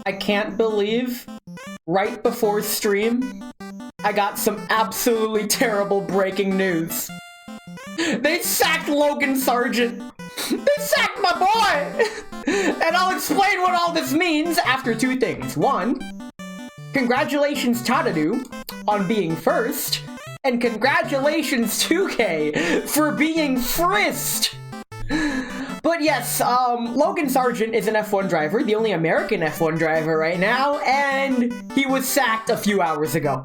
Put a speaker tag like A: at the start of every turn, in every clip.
A: I can't believe right before stream, I got some absolutely terrible breaking news. They sacked Logan Sargent. They sacked my boy! And I'll explain what all this means after two things. One, congratulations Tadadu on being first, and congratulations 2K for being frisked! But yes, Logan Sargent is an F1 driver, the only American F1 driver right now, and he was sacked a few hours ago.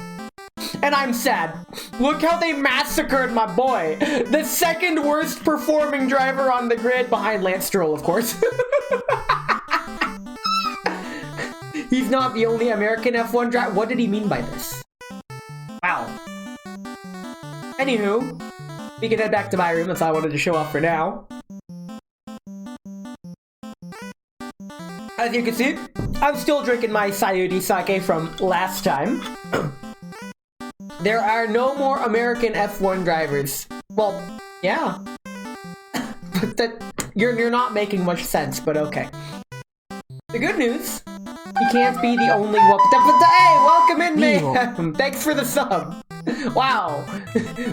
A: And I'm sad. Look how they massacred my boy. The second worst performing driver on the grid, behind Lance Stroll, of course. He's not the only American F1 driver. What did he mean by this? Wow. Anywho, we can head back to my room. That's all I wanted to show off for now. As you can see, I'm still drinking my Sayuri sake from last time. There are no more American F1 drivers. Well, yeah. You're not making much sense, but okay. The good news, you can't be the only one. Hey, welcome in, Mayhem. Thanks for the sub. Wow.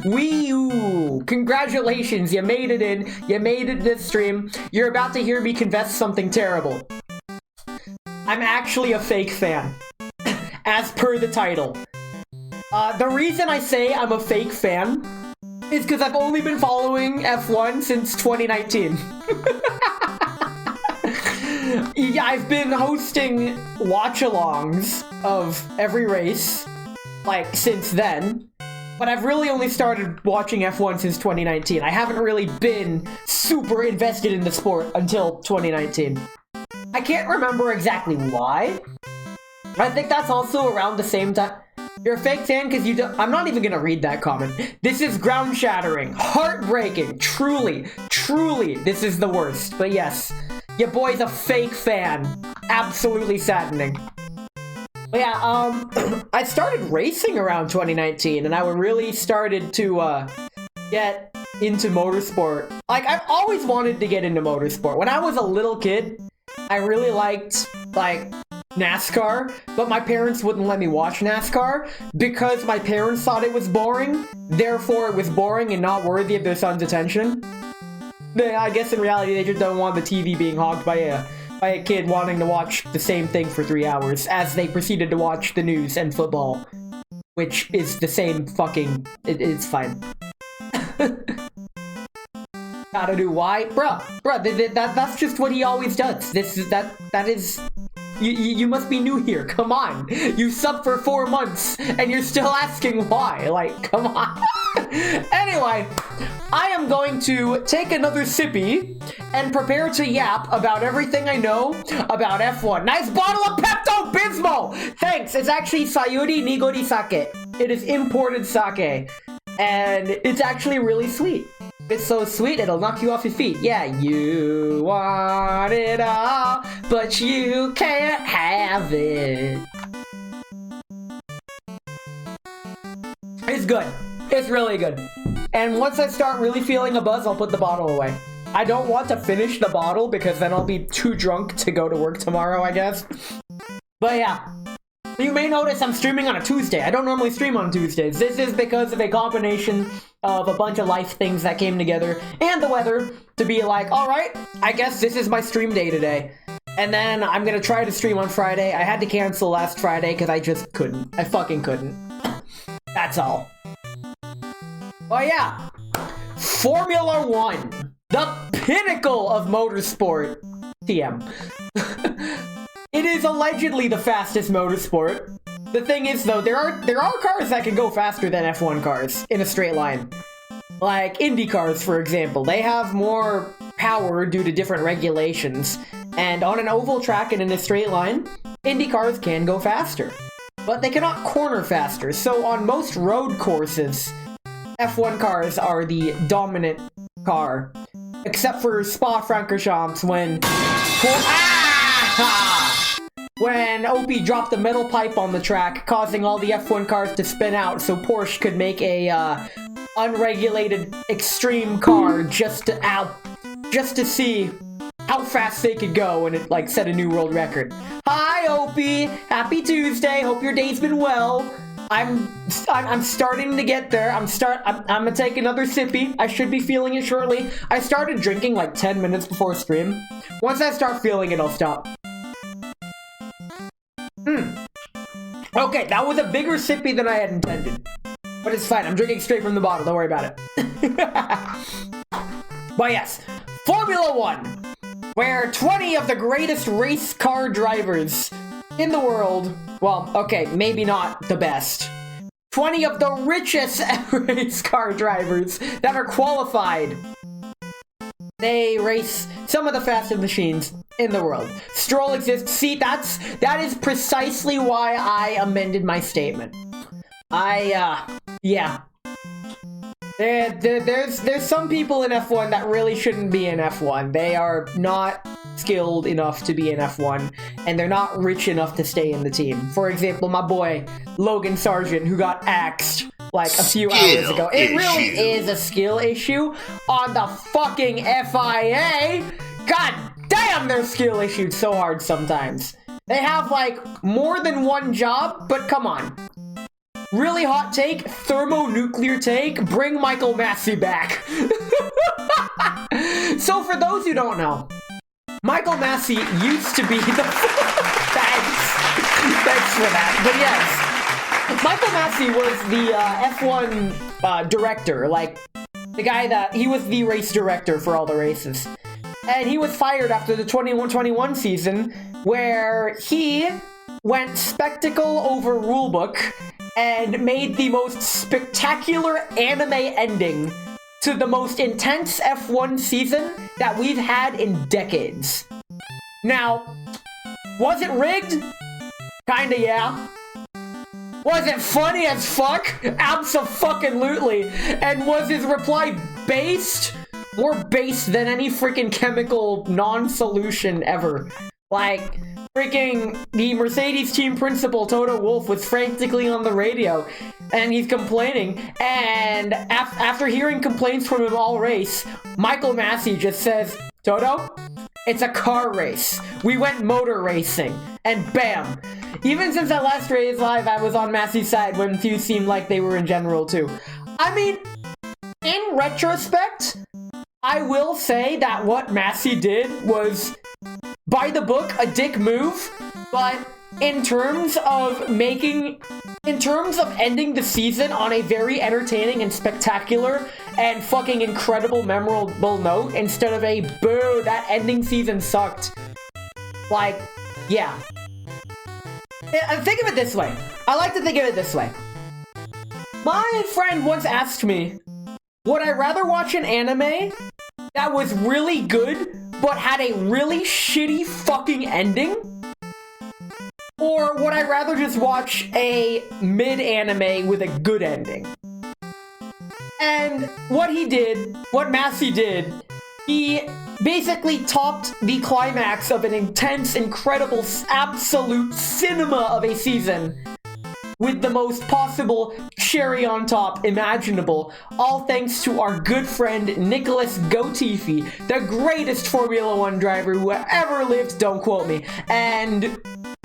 A: Wee you. Congratulations, you made it in. You made it this stream. You're about to hear me confess something terrible. I'm actually a fake fan, as per the title. The reason I say I'm a fake fan is because I've only been following F1 since 2019. Yeah, I've been hosting watch-alongs of every race, like, since then. But I've really only started watching F1 since 2019. I haven't really been super invested in the sport until 2019. I can't remember exactly why. I think that's also around the same time. You're a fake fan because you don't— I'm not even gonna read that comment. This is ground-shattering, heartbreaking, truly, this is the worst. But yes, your boy's a fake fan. Absolutely saddening. But yeah, I started racing around 2019, and I really started to, get into motorsport. Like, I've always wanted to get into motorsport. When I was a little kid, I really liked, like, NASCAR, but my parents wouldn't let me watch NASCAR because my parents thought it was boring, therefore it was boring and not worthy of their son's attention. I guess in reality they just don't want the TV being hogged by a kid wanting to watch the same thing for 3 hours as they proceeded to watch the news and football, which is the same fucking— it's fine. Gotta do why? Bruh, that's just what he always does. That is... You must be new here, come on. You subbed for 4 months, and you're still asking why. Like, come on. Anyway, I am going to take another sippy and prepare to yap about everything I know about F1. Nice bottle of Pepto-Bismol! Thanks, it's actually Sayuri Nigori Sake. It is imported sake, and it's actually really sweet. It's so sweet, it'll knock you off your feet. Yeah, you want it all, but you can't have it. It's good. It's really good. And once I start really feeling a buzz, I'll put the bottle away. I don't want to finish the bottle because then I'll be too drunk to go to work tomorrow, I guess. But yeah. You may notice I'm streaming on a Tuesday. I don't normally stream on Tuesdays. This is because of a combination of a bunch of life things that came together and the weather to be like, alright, I guess this is my stream day today. And then I'm gonna try to stream on Friday. I had to cancel last Friday because I just couldn't. I fucking couldn't. That's all. Oh yeah. Formula 1. The pinnacle of motorsport. TM. It is allegedly the fastest motorsport. The thing is, though, there are cars that can go faster than F1 cars in a straight line. Like Indy cars, for example. They have more power due to different regulations. And on an oval track and in a straight line, Indy cars can go faster. But they cannot corner faster. So on most road courses, F1 cars are the dominant car. Except for Spa-Francorchamps when Opie dropped the metal pipe on the track, causing all the F1 cars to spin out so Porsche could make a unregulated extreme car just to see how fast they could go, and it like set a new world record. Hi Opie, happy Tuesday. Hope your day's been well. I'm starting to get there. I'm gonna take another sippy. I should be feeling it shortly. I started drinking like 10 minutes before stream. Once I start feeling it, I'll stop. Okay, that was a bigger sippy than I had intended. But it's fine, I'm drinking straight from the bottle, don't worry about it. But yes, Formula 1, where 20 of the greatest race car drivers in the world, well, okay, maybe not the best, 20 of the richest race car drivers that are qualified. They race some of the fastest machines in the world. Stroll exists. See, that is precisely why I amended my statement. Yeah. There's some people in F1 that really shouldn't be in F1. They are not skilled enough to be in F1, and they're not rich enough to stay in the team. For example, my boy, Logan Sargent, who got axed like a few hours ago. It really is a skill issue on the fucking FIA. God damn, they're skill issued so hard sometimes. They have like more than one job, but come on. Really hot take, thermonuclear take, bring Michael Massey back. So for those who don't know, Michael Massey used to be the... Thanks for that. But yes, Michael Massey was the F1 director, like the guy that... He was the race director for all the races. And he was fired after the 21-21 season, where he went spectacle over rulebook and made the most spectacular anime ending to the most intense F1 season that we've had in decades. Now, was it rigged? Kinda, yeah. Was it funny as fuck? Abso-fucking-lutely. And was his reply based? More based than any freaking chemical non-solution ever. Like, freaking the Mercedes team principal, Toto Wolff, was frantically on the radio, and he's complaining, and after hearing complaints from him all race, Michael Massey just says, Toto, it's a car race. We went motor racing. And bam. Even since that last race live, I was on Massey's side when few seemed like they were in general too. I mean, in retrospect, I will say that what Massey did was, by the book, a dick move, but in terms of ending the season on a very entertaining and spectacular and fucking incredible, memorable note, instead of a boo, that ending season sucked. Like, yeah. Think of it this way. I like to think of it this way. My friend once asked me, would I rather watch an anime that was really good, but had a really shitty fucking ending? Or would I rather just watch a mid-anime with a good ending? And what Massey did, he basically topped the climax of an intense, incredible, absolute cinema of a season with the most possible cherry on top imaginable, all thanks to our good friend Nicholas Gotifi, the greatest Formula 1 driver who ever lived, don't quote me. And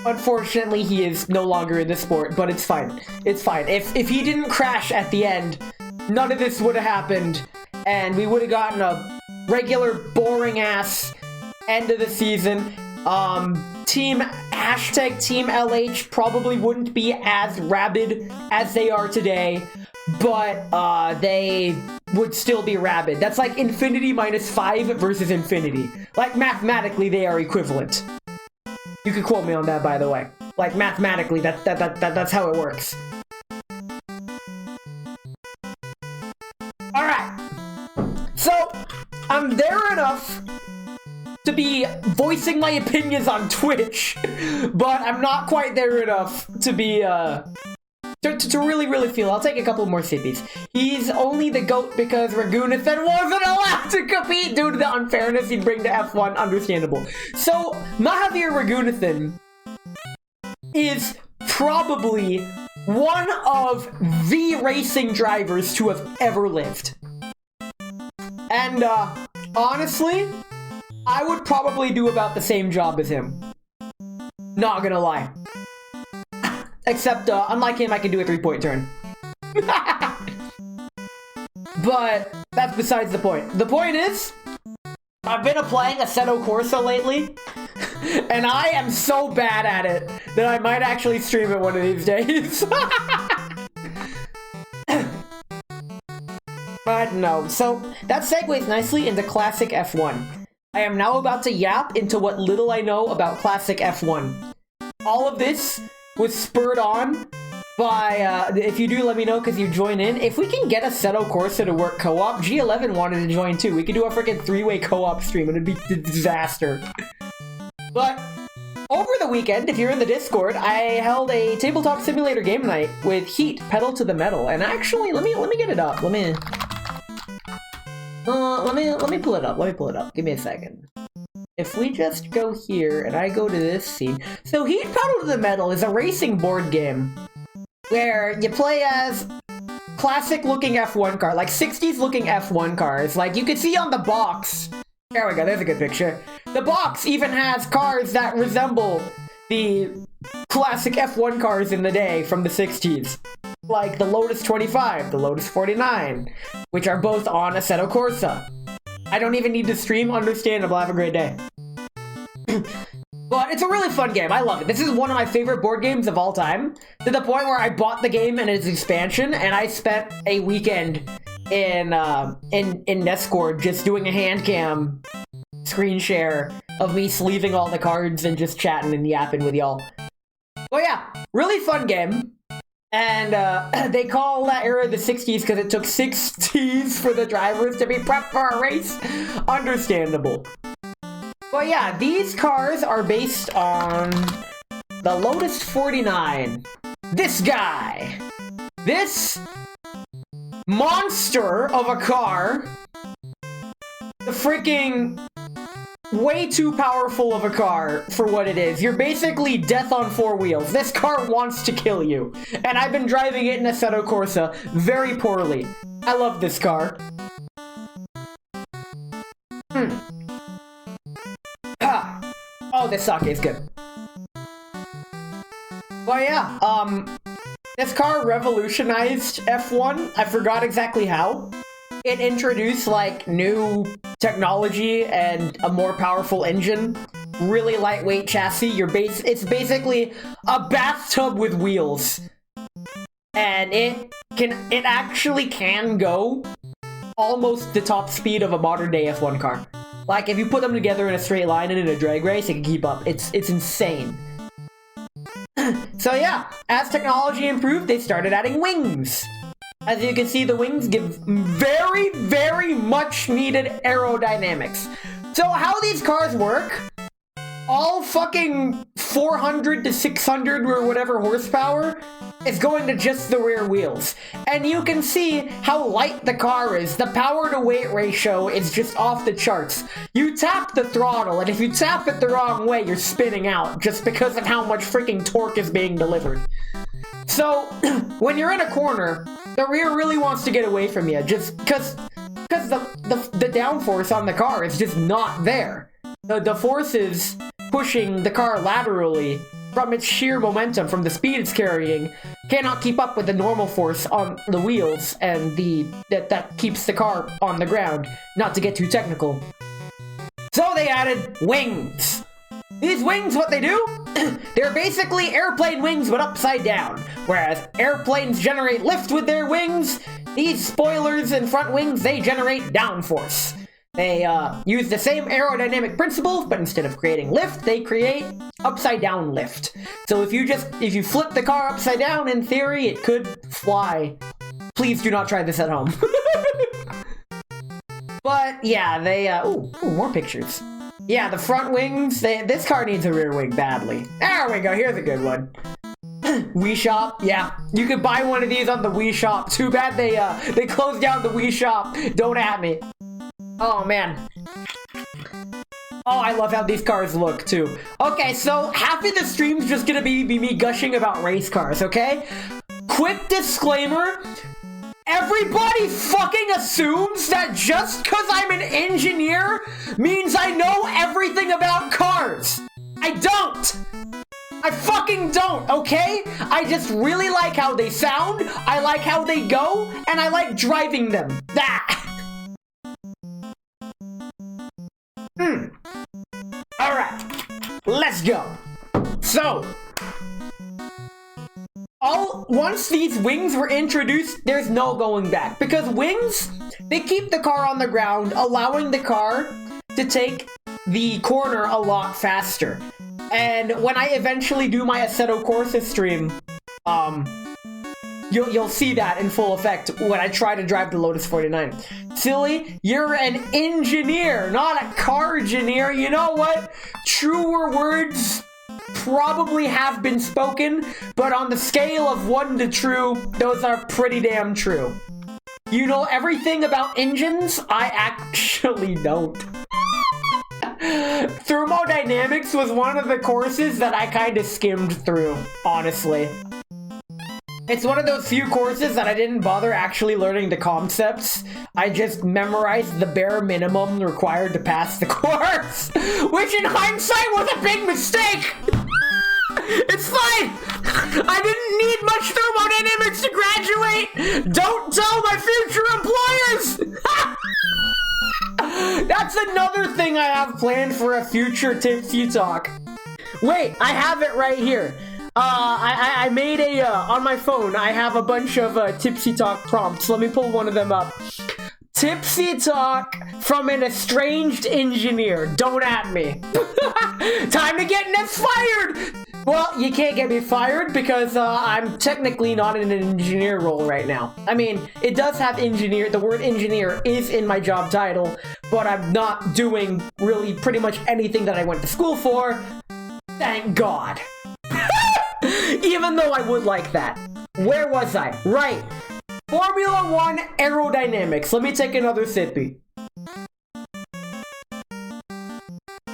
A: unfortunately, he is no longer in the sport, but it's fine. It's fine. If he didn't crash at the end, none of this would have happened, and we would have gotten a regular boring-ass end of the season. Team LH probably wouldn't be as rabid as they are today, but they would still be rabid. That's like Infinity -5 versus Infinity. Like, mathematically, they are equivalent. You could quote me on that, by the way. Like, mathematically, that's how it works. Alright. So, I'm there enough to be voicing my opinions on Twitch, but I'm not quite there enough to be, to really feel. I'll take a couple more sippies. He's only the GOAT because Ragunathan wasn't allowed to compete due to the unfairness he'd bring to F1, understandable. So, Mahavir Ragunathan is probably one of the racing drivers to have ever lived. And, honestly, I would probably do about the same job as him. Not gonna lie. Except, unlike him, I can do a 3-point turn. But that's besides the point. The point is, I've been playing Assetto Corsa lately, and I am so bad at it that I might actually stream it one of these days. But no, so that segues nicely into Classic F1. I am now about to yap into what little I know about Classic F1. All of this was spurred on by, if you do, let me know because you join in. If we can get Assetto Corsa to work co-op, G11 wanted to join too. We could do a freaking 3-way co-op stream and it'd be a disaster. But over the weekend, if you're in the Discord, I held a tabletop simulator game night with Heat, Pedal to the Metal. And actually, let me get it up. Let me pull it up. Give me a second. if we just go here and I go to this scene. So Heat Pedal to the Metal is a racing board game where you play as classic looking F1 car, like 60s looking F1 cars. Like you can see on the box. There we go, there's a good picture. The box even has cars that resemble the classic F1 cars in the day from the 60s. Like the Lotus 25, the Lotus 49, which are both on Assetto Corsa. I don't even need to stream, understandable, have a great day. But it's a really fun game, I love it. This is one of my favorite board games of all time, to the point where I bought the game and its expansion, and I spent a weekend in Discord just doing a hand cam screen share of me sleeving all the cards and just chatting and yapping with y'all. Well, yeah, really fun game. And they call that era the 60s because it took 60s for the drivers to be prepped for a race. Understandable. But yeah, these cars are based on the Lotus 49. This guy. This monster of a car. The freaking way too powerful of a car for what it is. You're basically death on four wheels. This car wants to kill you. And I've been driving it in Assetto Corsa very poorly. I love this car. Oh, this sake is good. Well, yeah, this car revolutionized F1. I forgot exactly how. It introduced, like, new technology and a more powerful engine. Really lightweight chassis. It's basically a bathtub with wheels. And it actually can go almost the top speed of a modern day F1 car. Like, if you put them together in a straight line and in a drag race, it can keep up. It's insane. So yeah, as technology improved, they started adding wings. As you can see, the wings give very, very much needed aerodynamics. So how these cars work, all fucking 400 to 600 or whatever horsepower is going to just the rear wheels. And you can see how light the car is. The power to weight ratio is just off the charts. You tap the throttle, and if you tap it the wrong way, you're spinning out just because of how much freaking torque is being delivered. So, when you're in a corner, the rear really wants to get away from you, just because the downforce on the car is just not there. The forces pushing the car laterally from its sheer momentum, from the speed it's carrying, cannot keep up with the normal force on the wheels and that keeps the car on the ground, not to get too technical. So they added wings. These wings, what they do? They're basically airplane wings but upside down. Whereas airplanes generate lift with their wings, these spoilers and front wings, they generate downforce. They use the same aerodynamic principles, but instead of creating lift, they create upside down lift. So if you flip the car upside down, in theory, it could fly. Please do not try this at home. But yeah, they, ooh, more pictures. Yeah, the front wings, this car needs a rear wing badly. There we go, here's a good one. Wii Shop, yeah. You could buy one of these on the Wii Shop. Too bad they closed down the Wii Shop. Don't at me. Oh, man. Oh, I love how these cars look, too. Okay, so half of the stream's just gonna be me gushing about race cars, okay? Quick disclaimer. Everybody fucking assumes that just because I'm an engineer means I know everything about cars. I don't. I fucking don't, okay? I just really like how they sound, I like how they go, and I like driving them. That. Alright, let's go. So, once these wings were introduced, there's no going back. Because wings, they keep the car on the ground, allowing the car to take the corner a lot faster. And when I eventually do my Assetto Corsa stream, you'll see that in full effect when I try to drive the Lotus 49. Silly, you're an engineer, not a car-engineer. You know what? Truer words probably have been spoken, but on the scale of 1 to true, those are pretty damn true. You know everything about engines? I actually don't. Thermodynamics was one of the courses that I kind of skimmed through, honestly. It's one of those few courses that I didn't bother actually learning the concepts. I just memorized the bare minimum required to pass the course, which in hindsight was a big mistake. It's fine. I didn't need much thermodynamics to graduate. Don't tell my future employers. That's another thing I have planned for a future Tipsy Talk. Wait, I have it right here. I made a, on my phone, I have a bunch of Tipsy Talk prompts. Let me pull one of them up. Tipsy Talk from an estranged engineer. Don't at me. Time to get Ness fired! Well, you can't get me fired because I'm technically not in an engineer role right now. I mean, it does have engineer, the word engineer is in my job title, but I'm not doing really pretty much anything that I went to school for. Thank God. Even though I would like that. Where was I? Right. Formula 1 aerodynamics. Let me take another sippy.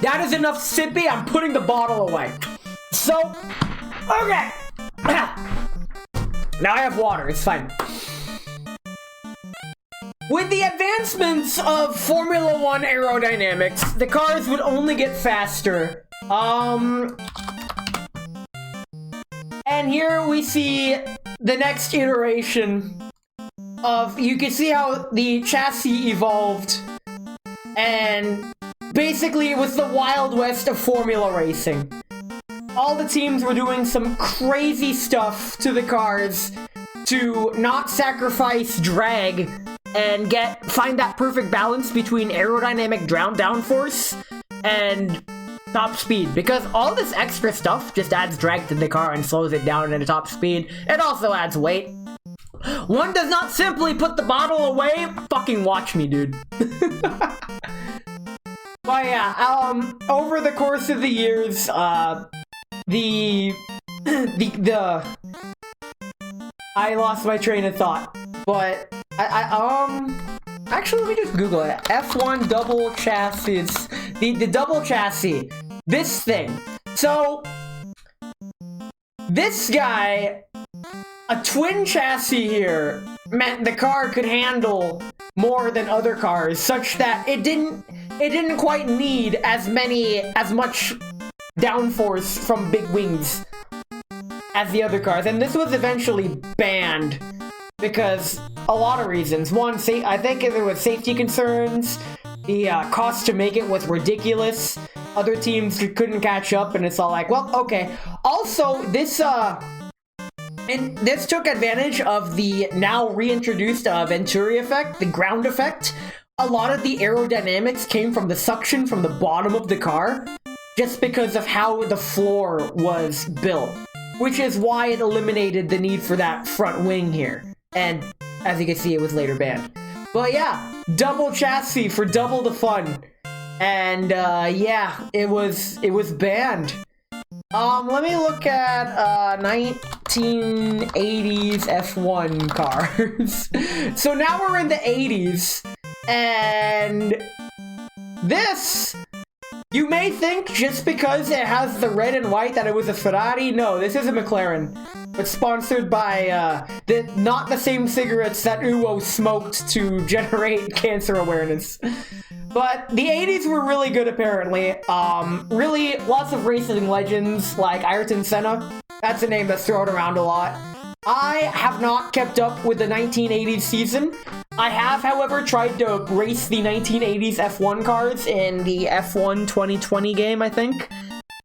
A: That is enough sippy. I'm putting the bottle away. So, okay. Now I have water. It's fine. With the advancements of Formula 1 aerodynamics, the cars would only get faster. And here we see the next iteration of, you can see how the chassis evolved, and basically it was the Wild West of Formula racing. All the teams were doing some crazy stuff to the cars to not sacrifice drag and find that perfect balance between aerodynamic downforce and top speed, because all this extra stuff just adds drag to the car and slows it down at a top speed. It also adds weight. One does not simply put the bottle away. Fucking watch me, dude. But yeah, over the course of the years, I lost my train of thought, but actually, let me just Google it. F1 double chassis, the double chassis, this thing. So, this guy, a twin chassis here, meant the car could handle more than other cars, such that it didn't quite need as much downforce from big wings as the other cars. And this was eventually banned because a lot of reasons. One, I think there was safety concerns. The cost to make it was ridiculous. Other teams couldn't catch up, and it's all like, well, okay. Also, this took advantage of the now reintroduced Venturi effect, the ground effect. A lot of the aerodynamics came from the suction from the bottom of the car, just because of how the floor was built, which is why it eliminated the need for that front wing here. And as you can see, it was later banned. But yeah, double chassis for double the fun. And yeah, it was banned. Let me look at 1980s F1 cars. So now we're in the 80s, and this, you may think just because it has the red and white that it was a Ferrari. No, this is a McLaren. But sponsored by not the same cigarettes that Uwo smoked to generate cancer awareness. But the 80s were really good, apparently. Really, lots of racing legends like Ayrton Senna. That's a name that's thrown around a lot. I have not kept up with the 1980s season. I have, however, tried to race the 1980s F1 cars in the F1 2020 game, I think.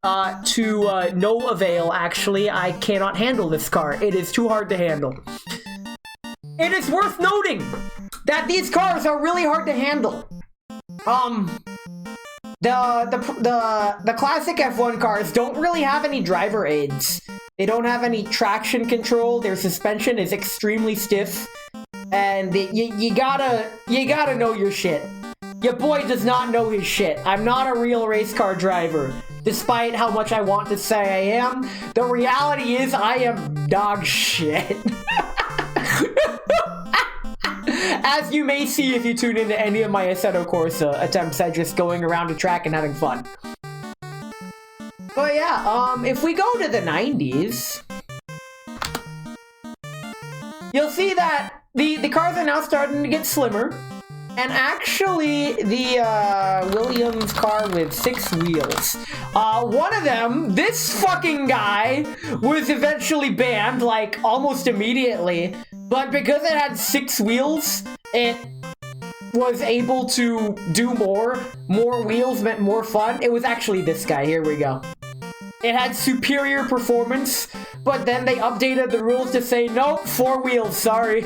A: To no avail, actually. I cannot handle this car. It is too hard to handle. It is worth noting that these cars are really hard to handle. The classic F1 cars don't really have any driver aids. They don't have any traction control. Their suspension is extremely stiff, and you gotta know your shit. Your boy does not know his shit. I'm not a real race car driver, despite how much I want to say I am. The reality is I am dog shit. As you may see if you tune into any of my Assetto Corsa attempts at just going around a track and having fun. But yeah, if we go to the 90s, you'll see that the cars are now starting to get slimmer. And actually, the Williams car with 6 wheels. One of them, this fucking guy, was eventually banned, like, almost immediately. But because it had 6 wheels, it was able to do more. More wheels meant more fun. It was actually this guy. Here we go. It had superior performance, but then they updated the rules to say, nope, 4 wheels, sorry.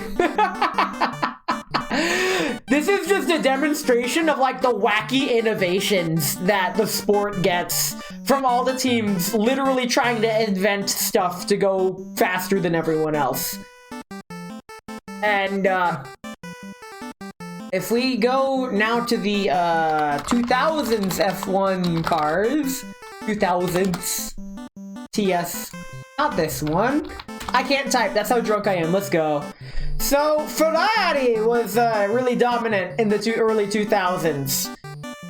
A: This is just a demonstration of, like, the wacky innovations that the sport gets from all the teams literally trying to invent stuff to go faster than everyone else. And, if we go now to the, 2000s F1 cars, 2000s TS, not this one. I can't type, that's how drunk I am, let's go. So, Ferrari was really dominant in the early 2000s.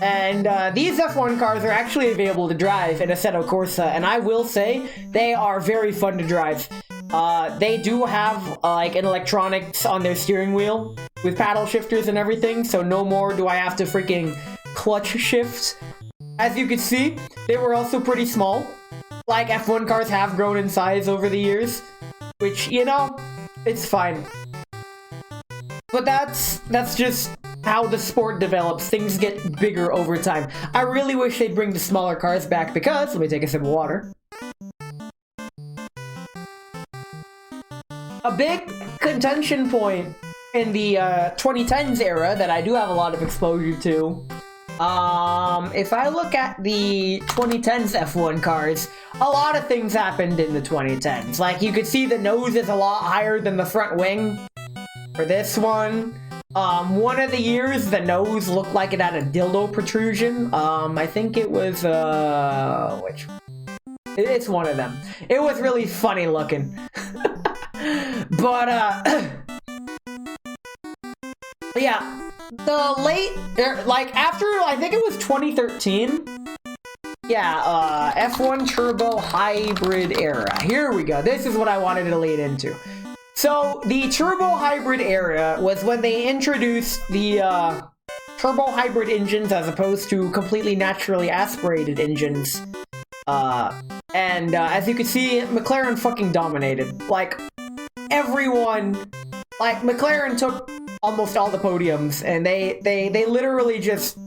A: And these F1 cars are actually available to drive in Assetto Corsa, and I will say, they are very fun to drive. They do have, like, an electronics on their steering wheel with paddle shifters and everything, so no more do I have to freaking clutch shift. As you can see, they were also pretty small. Like, F1 cars have grown in size over the years, which, you know, it's fine. But that's just how the sport develops. Things get bigger over time. I really wish they'd bring the smaller cars back because, let me take a sip of water. A big contention point in the 2010s era that I do have a lot of exposure to. If I look at the 2010s F1 cars, a lot of things happened in the 2010s. Like, you could see the nose is a lot higher than the front wing. For this one, one of the years, the nose looked like it had a dildo protrusion. I think it was, which? It's one of them. It was really funny looking. But, yeah, the late, like, after, I think it was 2013, yeah, F1 Turbo Hybrid era. Here we go. This is what I wanted to lead into. So, the Turbo Hybrid era was when they introduced the Turbo Hybrid engines as opposed to completely naturally aspirated engines. And as you can see, McLaren fucking dominated. Like, everyone, like, McLaren took almost all the podiums, and they literally just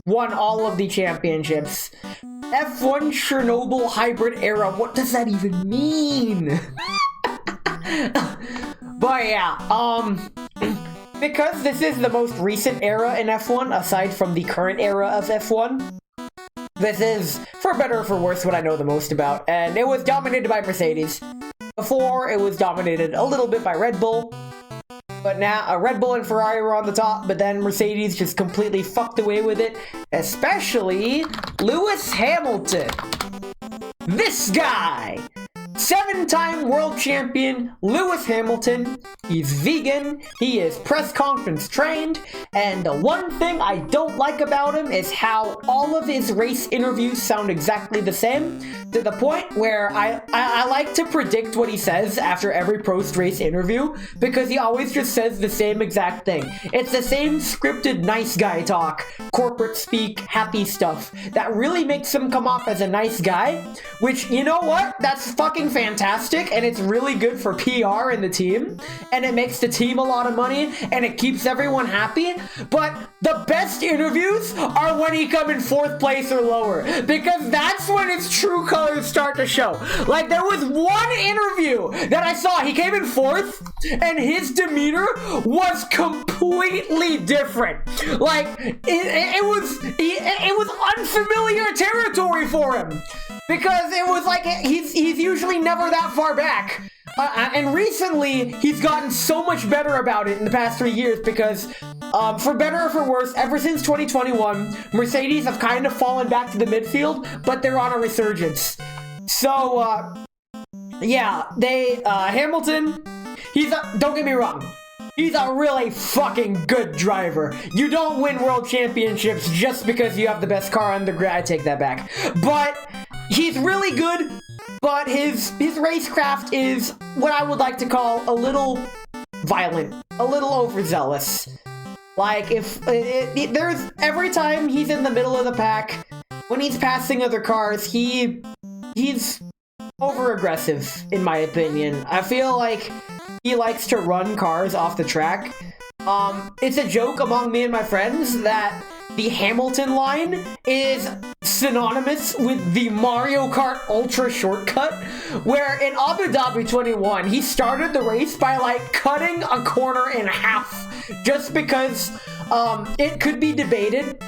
A: won all of the championships. F1 Chernobyl Hybrid era, what does that even mean? But yeah, because this is the most recent era in F1, aside from the current era of F1, this is, for better or for worse, what I know the most about, and it was dominated by Mercedes. Before, it was dominated a little bit by Red Bull, but now Red Bull and Ferrari were on the top, but then Mercedes just completely fucked away with it, especially Lewis Hamilton. This guy! 7-time world champion Lewis Hamilton. He's vegan, he is press conference trained, and the one thing I don't like about him is how all of his race interviews sound exactly the same, to the point where I like to predict what he says after every post-race interview, because he always just says the same exact thing. It's the same scripted nice guy talk, corporate speak, happy stuff, that really makes him come off as a nice guy, which, you know what? That's fucking fantastic, and it's really good for PR and the team, and it makes the team a lot of money, and it keeps everyone happy. But the best interviews are when he come in 4th place or lower, because that's when his true colors start to show. Like, there was one interview that I saw, he came in 4th, and his demeanor was completely different. Like, it was unfamiliar territory for him. Because it was like, he's usually never that far back. And recently, he's gotten so much better about it in the past 3 years because, for better or for worse, ever since 2021, Mercedes have kind of fallen back to the midfield, but they're on a resurgence. So, yeah, Hamilton, don't get me wrong, He's a really fucking good driver. You don't win world championships just because you have the best car on the grid. I take that back. But he's really good, but his racecraft is what I would like to call a little violent, a little overzealous. Like, if there's every time he's in the middle of the pack, when he's passing other cars, he's over-aggressive, in my opinion. I feel like he likes to run cars off the track. It's a joke among me and my friends that the Hamilton line is synonymous with the Mario Kart Ultra shortcut, where in Abu Dhabi 21, he started the race by, like, cutting a corner in half, just because it could be debated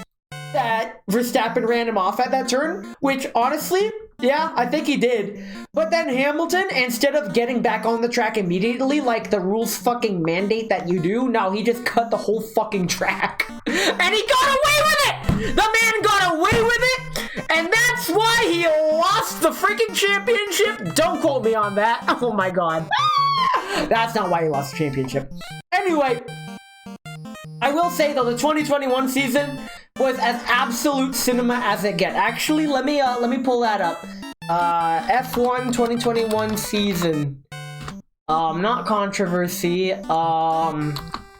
A: that Verstappen ran him off at that turn, which, honestly, yeah, I think he did. But then Hamilton, instead of getting back on the track immediately, like the rules fucking mandate that you do, no, he just cut the whole fucking track. And he got away with it! The man got away with it! And that's why he lost the freaking championship! Don't quote me on that. Oh my god. That's not why he lost the championship. Anyway, I will say, though, the 2021 season was as absolute cinema as it gets. Actually, let me pull that up. F1 2021 season. Not controversy.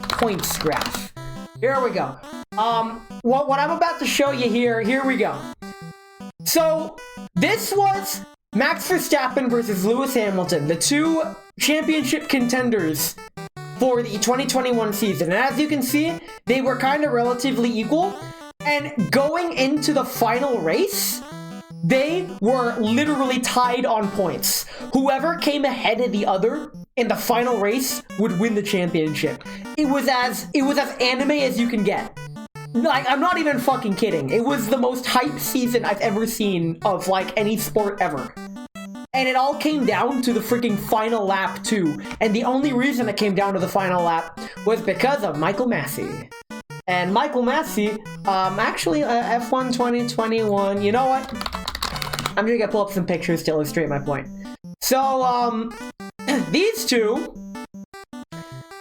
A: Points graph. Here we go. What I'm about to show you here we go. So, this was Max Verstappen versus Lewis Hamilton, the two championship contenders for the 2021 season. And as you can see, they were kind of relatively equal. And going into the final race, they were literally tied on points. Whoever came ahead of the other in the final race would win the championship. It was as anime as you can get. Like, I'm not even fucking kidding. It was the most hype season I've ever seen of, like, any sport ever. And it all came down to the freaking final lap, too. And the only reason it came down to the final lap was because of Michael Massey. And Michael Massey, actually, F1 2021, you know what? I'm gonna pull up some pictures to illustrate my point. So, these two,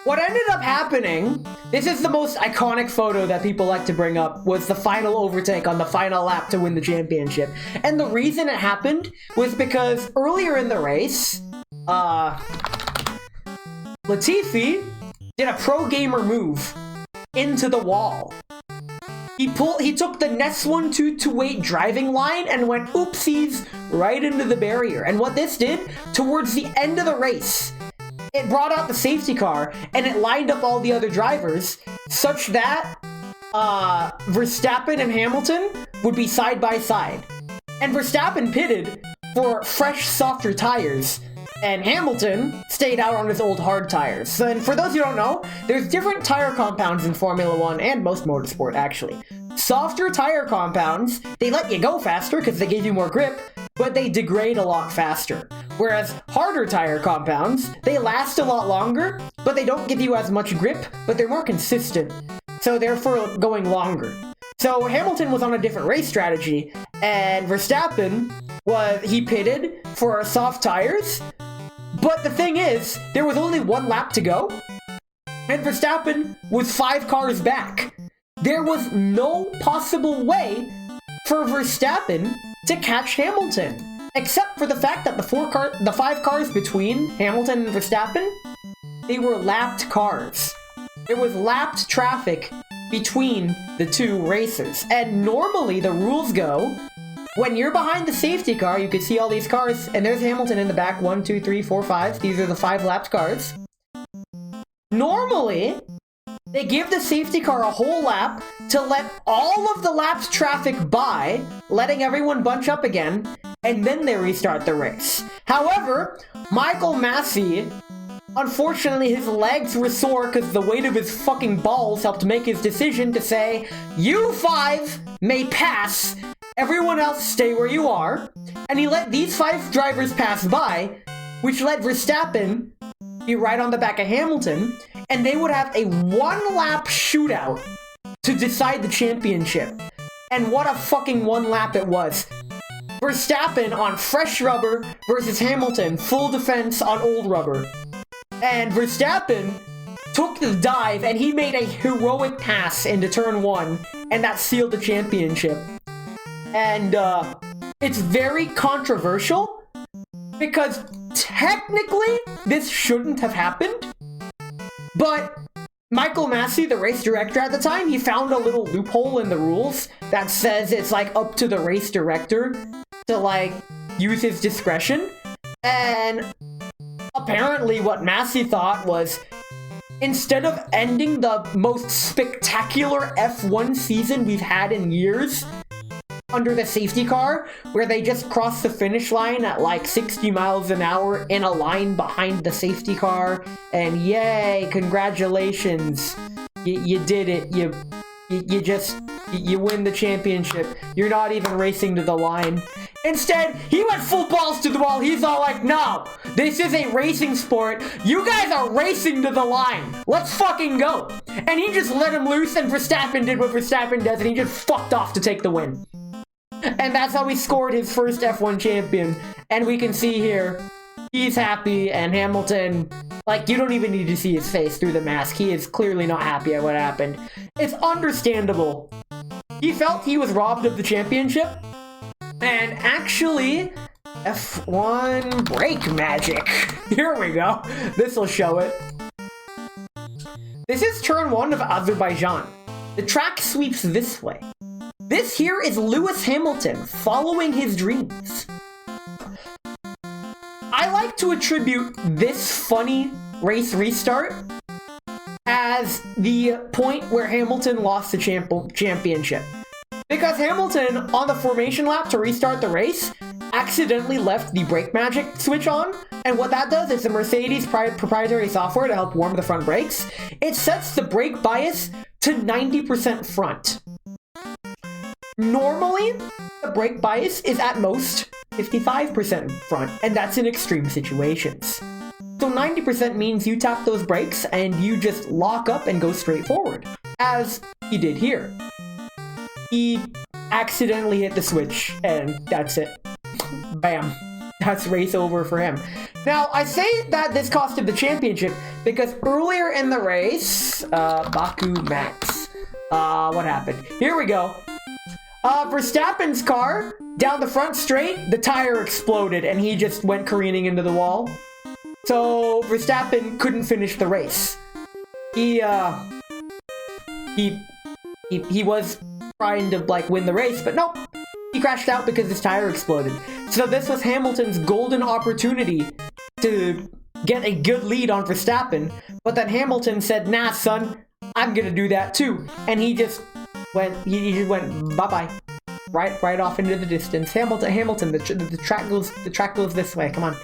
A: what ended up happening, this is the most iconic photo that people like to bring up, was the final overtake on the final lap to win the championship. And the reason it happened was because earlier in the race, Latifi did a pro gamer move into the wall. He took the Ness 122 driving line and went oopsies right into the barrier. And what this did, towards the end of the race, it brought out the safety car and it lined up all the other drivers such that Verstappen and Hamilton would be side by side. And Verstappen pitted for fresh, softer tires, and Hamilton stayed out on his old hard tires. And for those who don't know, there's different tire compounds in Formula 1 and most motorsport, actually. Softer tire compounds, they let you go faster because they give you more grip, but they degrade a lot faster. Whereas harder tire compounds, they last a lot longer, but they don't give you as much grip, but they're more consistent, so therefore going longer. So Hamilton was on a different race strategy, and Verstappen he pitted for soft tires. But the thing is, there was only one lap to go, and Verstappen was 5 cars back. There was no possible way for Verstappen to catch Hamilton, except for the fact that the 5 cars between Hamilton and Verstappen, they were lapped cars. There was lapped traffic between the two racers. And normally the rules go, when you're behind the safety car, you can see all these cars, and there's Hamilton in the back, 1, 2, 3, 4, 5. These are the 5 lapped cars. Normally, they give the safety car a whole lap to let all of the lapped traffic by, letting everyone bunch up again, and then they restart the race. However, Michael Massey, unfortunately, his legs were sore because the weight of his fucking balls helped make his decision to say, "You 5 may pass, everyone else stay where you are," and he let these 5 drivers pass by, which let Verstappen be right on the back of Hamilton, and they would have a 1-lap shootout to decide the championship. And what a fucking 1 lap it was. Verstappen on fresh rubber versus Hamilton full defense on old rubber. And Verstappen took the dive and he made a heroic pass into turn 1, and that sealed the championship. And it's very controversial because technically this shouldn't have happened, but Michael Massey, the race director at the time, he found a little loophole in the rules that says it's like up to the race director to like use his discretion. And apparently what Massey thought was, instead of ending the most spectacular F1 season we've had in years under the safety car, where they just cross the finish line at like 60 miles an hour in a line behind the safety car, and yay, congratulations, you did it, you win the championship, you're not even racing to the line. Instead, he went full balls to the wall. He's all like, no, this is a racing sport. You guys are racing to the line. Let's fucking go. And he just let him loose, and Verstappen did what Verstappen does, and he just fucked off to take the win. And that's how he scored his first F1 champion. And we can see here, he's happy, and Hamilton, like, you don't even need to see his face through the mask. He is clearly not happy at what happened. It's understandable. He felt he was robbed of the championship. And actually, F1 brake magic. Here we go. This will show it. This is turn 1 of Azerbaijan. The track sweeps this way. This here is Lewis Hamilton following his dreams. I like to attribute this funny race restart as the point where Hamilton lost the championship. Because Hamilton, on the formation lap to restart the race, accidentally left the brake magic switch on. And what that does is the Mercedes proprietary software to help warm the front brakes. It sets the brake bias to 90% front. Normally, the brake bias is at most 55% front, and that's in extreme situations. So 90% means you tap those brakes and you just lock up and go straight forward, as he did here. He accidentally hit the switch, and that's it. Bam. That's race over for him. Now, I say that this cost him the championship because earlier in the race, Baku Max, what happened? Here we go. Verstappen's car, down the front straight, the tire exploded, and he just went careening into the wall. So, Verstappen couldn't finish the race. He was trying to, like, win the race, but nope. He crashed out because his tire exploded. So this was Hamilton's golden opportunity to get a good lead on Verstappen, but then Hamilton said, nah, son, I'm gonna do that too. And he just went, bye-bye. Right off into the distance. Hamilton, the track goes this way, come on.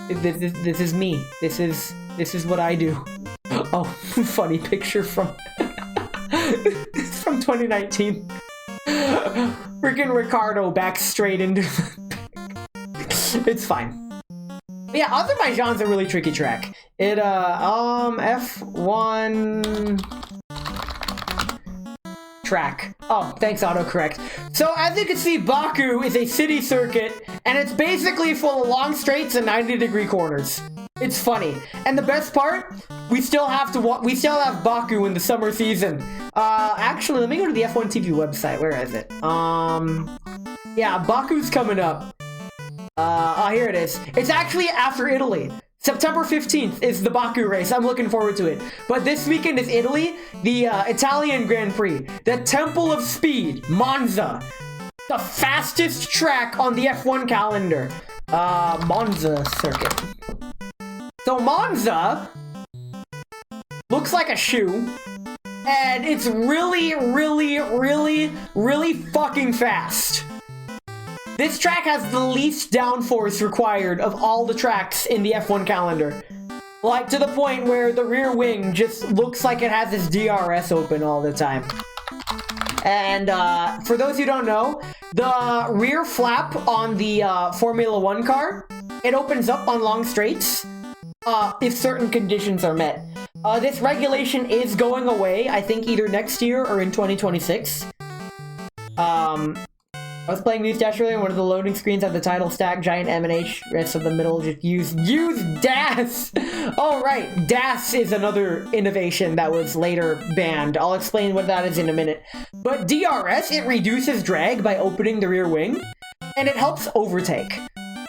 A: This is me. This is what I do. Oh, funny picture from from 2019. Freaking Ricardo back straight into it's fine. But yeah, Azerbaijan's a really tricky track. It F1 track. Oh, thanks autocorrect. So as you can see, Baku is a city circuit, and it's basically full of long straights and 90-degree corners. It's funny. And the best part, we still have Baku in the summer season. Actually, let me go to the F1 TV website. Where is it? Yeah, Baku's coming up. Here it is. It's actually after Italy. September 15th is the Baku race. I'm looking forward to it. But this weekend is Italy, the Italian Grand Prix, the Temple of Speed, Monza, the fastest track on the F1 calendar. Monza circuit. So Monza looks like a shoe, and it's really fucking fast. This track has the least downforce required of all the tracks in the F1 calendar. Like, to the point where the rear wing just looks like it has its DRS open all the time. And for those who don't know, the rear flap on the Formula 1 car, it opens up on long straights if certain conditions are met. This regulation is going away, I think either next year or in 2026. I was playing News Dash earlier, and one of the loading screens had the title stack, giant M and H, rest of the middle just use DAS! All right, DAS is another innovation that was later banned. I'll explain what that is in a minute. But DRS, it reduces drag by opening the rear wing, and it helps overtake.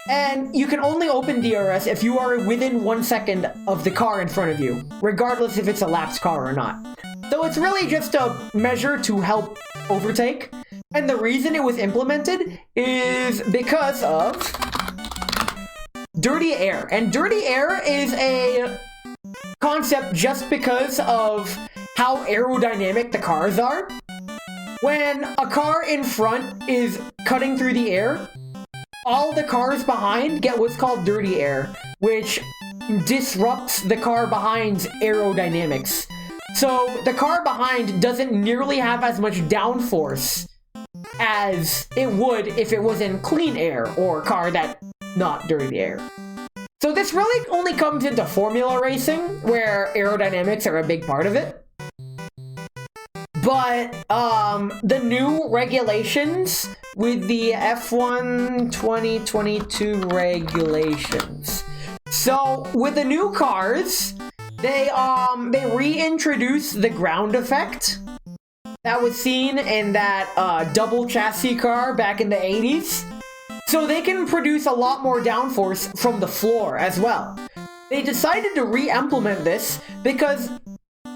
A: And you can only open DRS if you are within 1 second of the car in front of you, regardless if it's a lapped car or not. So it's really just a measure to help overtake. And the reason it was implemented is because of dirty air. And dirty air is a concept just because of how aerodynamic the cars are. When a car in front is cutting through the air, all the cars behind get what's called dirty air, which disrupts the car behind's aerodynamics. So the car behind doesn't nearly have as much downforce as it would if it was in clean air or a car that not dirty air. So this really only comes into formula racing, where aerodynamics are a big part of it. But the new regulations with the F1 2022 regulations. So with the new cars, they reintroduced the ground effect that was seen in that double chassis car back in the 80s. So they can produce a lot more downforce from the floor as well. They decided to re-implement this because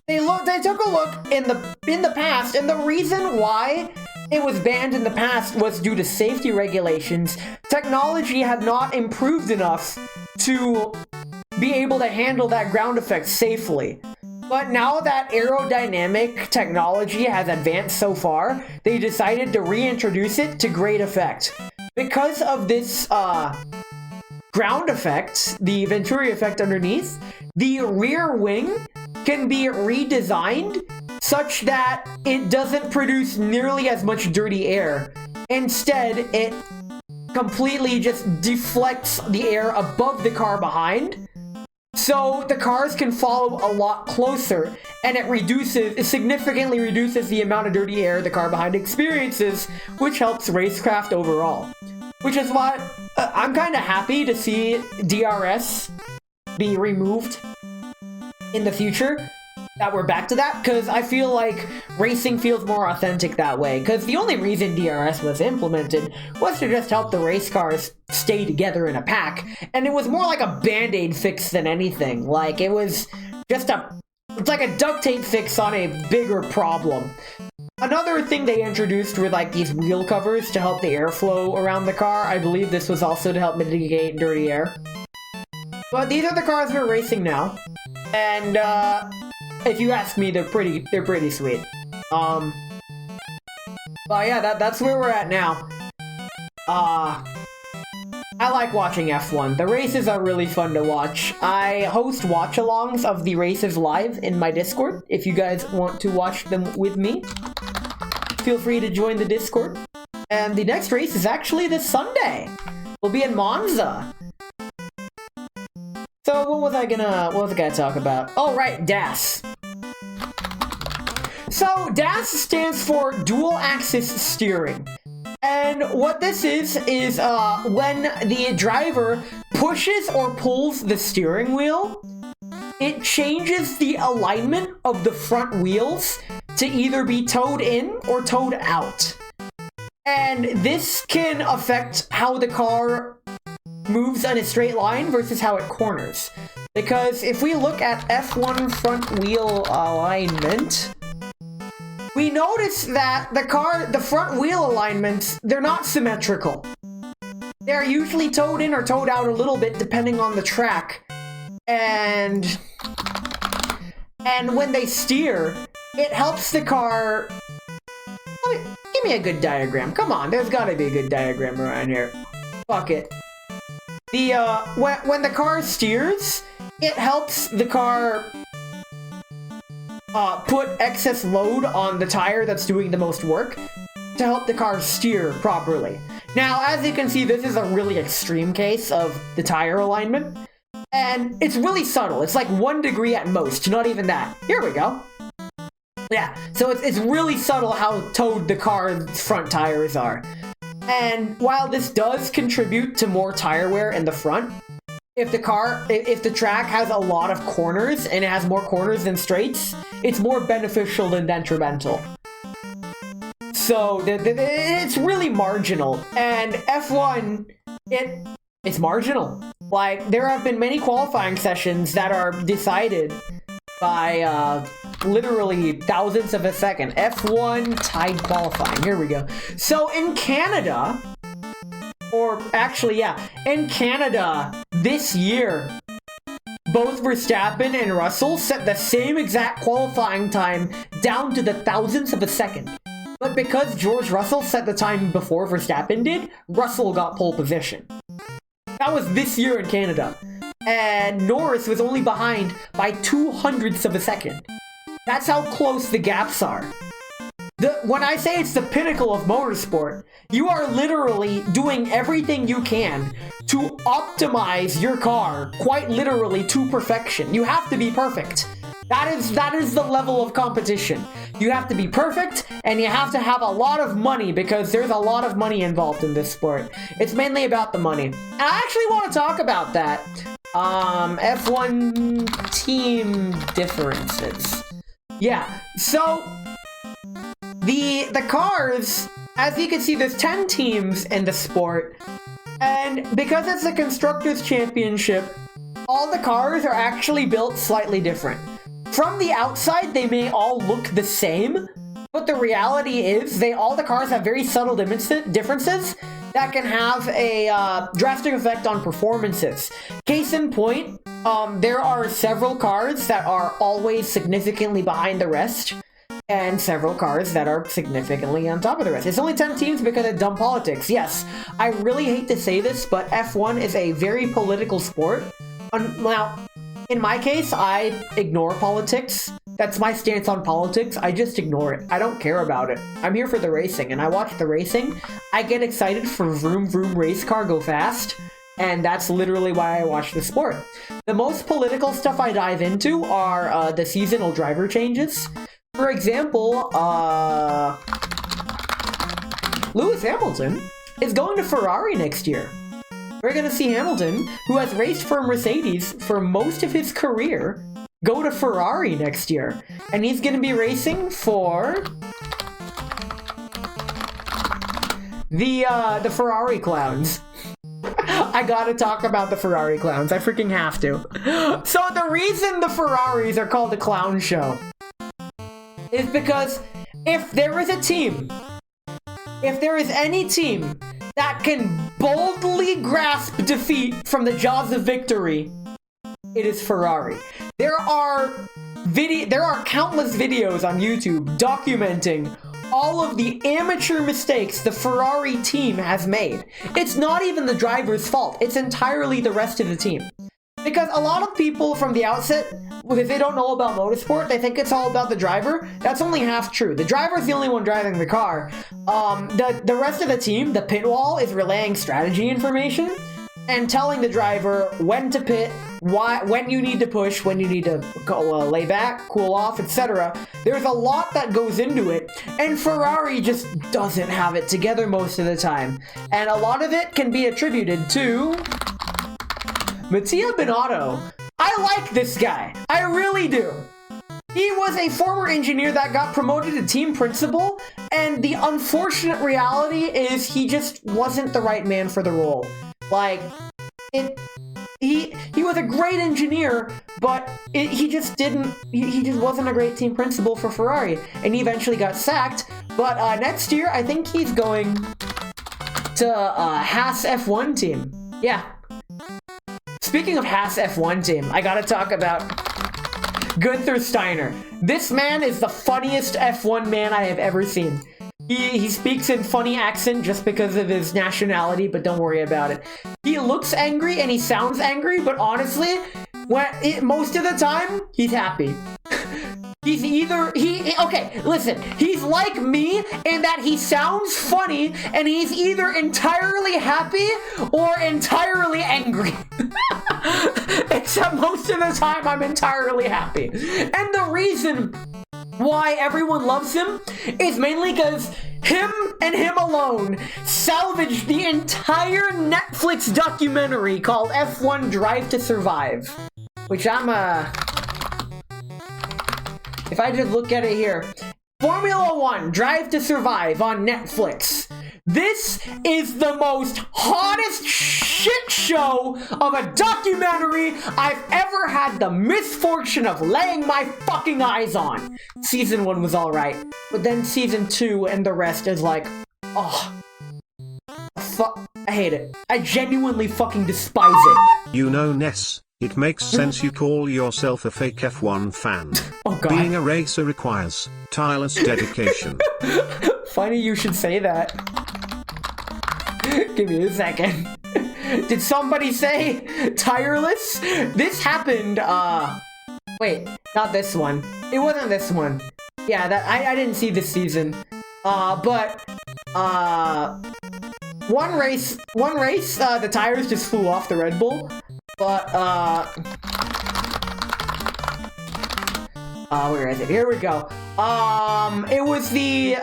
A: they took a look in the past, and the reason why it was banned in the past was due to safety regulations. Technology had not improved enough to be able to handle that ground effect safely. But now that aerodynamic technology has advanced so far, they decided to reintroduce it to great effect. Because of this ground effect, the Venturi effect underneath, the rear wing can be redesigned such that it doesn't produce nearly as much dirty air. Instead, it completely just deflects the air above the car behind, so the cars can follow a lot closer, and it significantly reduces the amount of dirty air the car behind experiences, which helps racecraft overall. Which is why I'm kind of happy to see DRS be removed in the future, that we're back to that, because I feel like racing feels more authentic that way. Because the only reason DRS was implemented was to just help the race cars stay together in a pack, and it was more like a band-aid fix than anything. Like, it was just it's like a duct tape fix on a bigger problem. Another thing they introduced were like these wheel covers to help the airflow around the car. I believe this was also to help mitigate dirty air. But these are the cars we're racing now, and if you ask me, they're pretty sweet. But yeah, that's where we're at now. I like watching F1. The races are really fun to watch. I host watch-alongs of the races live in my Discord. If you guys want to watch them with me, feel free to join the Discord. And the next race is actually this Sunday. We'll be in Monza. So what was I gonna talk about? Oh right, DAS. So DAS stands for dual axis steering. And what this is when the driver pushes or pulls the steering wheel, it changes the alignment of the front wheels to either be towed in or towed out. And this can affect how the car moves in a straight line versus how it corners. Because if we look at F1 front wheel alignment, we notice that the front wheel alignments, they're not symmetrical. They're usually towed in or towed out a little bit depending on the track. And when they steer, it helps the car... Give me a good diagram. Come on, there's gotta be a good diagram around here. Fuck it. When the car steers, it helps the car put excess load on the tire that's doing the most work to help the car steer properly. Now, as you can see, this is a really extreme case of the tire alignment, and it's really subtle. It's like 1 degree at most, not even that. Here we go. Yeah, so it's really subtle how towed the car's front tires are. And while this does contribute to more tire wear in the front, if the track has a lot of corners and it has more corners than straights, it's more beneficial than detrimental. So it's really marginal, and F1, it's marginal. Like, there have been many qualifying sessions that are decided by literally thousandths of a second. F1 tied qualifying. Here we go. So in Canada, or actually, yeah, in Canada this year, both Verstappen and Russell set the same exact qualifying time down to the thousandths of a second. But because George Russell set the time before Verstappen did, Russell got pole position. That was this year in Canada. And Norris was only behind by 200ths of a second. That's how close the gaps are. When I say it's the pinnacle of motorsport, you are literally doing everything you can to optimize your car, quite literally to perfection. You have to be perfect. That is the level of competition. You have to be perfect, and you have to have a lot of money, because there's a lot of money involved in this sport. It's mainly about the money. And I actually want to talk about that. F1 team differences. Yeah, so the cars, as you can see, there's 10 teams in the sport, and because it's a Constructors' Championship, all the cars are actually built slightly different. From the outside, they may all look the same, but the reality is all the cars have very subtle differences that can have a drastic effect on performances. Case in point, there are several cars that are always significantly behind the rest, and several cars that are significantly on top of the rest. It's only 10 teams because of dumb politics. Yes, I really hate to say this, but F1 is a very political sport. Now, in my case, I ignore politics. That's my stance on politics. I just ignore it. I don't care about it. I'm here for the racing, and I watch the racing. I get excited for vroom vroom race car go fast, and that's literally why I watch the sport. The most political stuff I dive into are the seasonal driver changes. For example, Lewis Hamilton is going to Ferrari next year. We're going to see Hamilton, who has raced for Mercedes for most of his career, go to Ferrari next year. And he's going to be racing for the Ferrari clowns. I gotta talk about the Ferrari clowns. I freaking have to. So the reason the Ferraris are called the clown show is because if there is a team, if there is any team that can boldly grasp defeat from the jaws of victory, it is Ferrari. There are countless videos on YouTube documenting all of the amateur mistakes the Ferrari team has made. It's not even the driver's fault. It's entirely the rest of the team. Because a lot of people from the outset, if they don't know about motorsport, they think it's all about the driver. That's only half true. The driver's the only one driving the car. The rest of the team, the pit wall, is relaying strategy information and telling the driver when to pit, when you need to push, when you need to go, lay back, cool off, etc. There's a lot that goes into it, and Ferrari just doesn't have it together most of the time. And a lot of it can be attributed to Mattia Binotto. I like this guy. I really do. He was a former engineer that got promoted to team principal, and the unfortunate reality is he just wasn't the right man for the role. Like, he was a great engineer, but he just wasn't a great team principal for Ferrari, and he eventually got sacked. But next year, I think he's going to Haas F1 team. Yeah. Speaking of Haas F1 team, I gotta talk about Gunther Steiner. This man is the funniest F1 man I have ever seen. He speaks in funny accent just because of his nationality, but don't worry about it. He looks angry and he sounds angry, but honestly, most of the time, he's happy. He's okay, listen, he's like me in that he sounds funny and he's either entirely happy or entirely angry. Except most of the time I'm entirely happy. And the reason why everyone loves him is mainly because him and him alone salvaged the entire Netflix documentary called F1 Drive to Survive. Which if I just look at it here, Formula 1 Drive to Survive on Netflix. This is the most hottest shit show of a documentary I've ever had the misfortune of laying my fucking eyes on. Season 1 was alright, but then season 2 and the rest is like, oh, I hate it. I genuinely fucking despise it.
B: You know, Ness, it makes sense you call yourself a fake F1 fan.
A: Oh god.
B: Being a racer requires tireless dedication.
A: Funny you should say that. Give me a second. Did somebody say tireless? This happened, wait, not this one. It wasn't this one. Yeah, I didn't see this season. But one race, the tires just flew off the Red Bull. But, where is it? Here we go. It was the,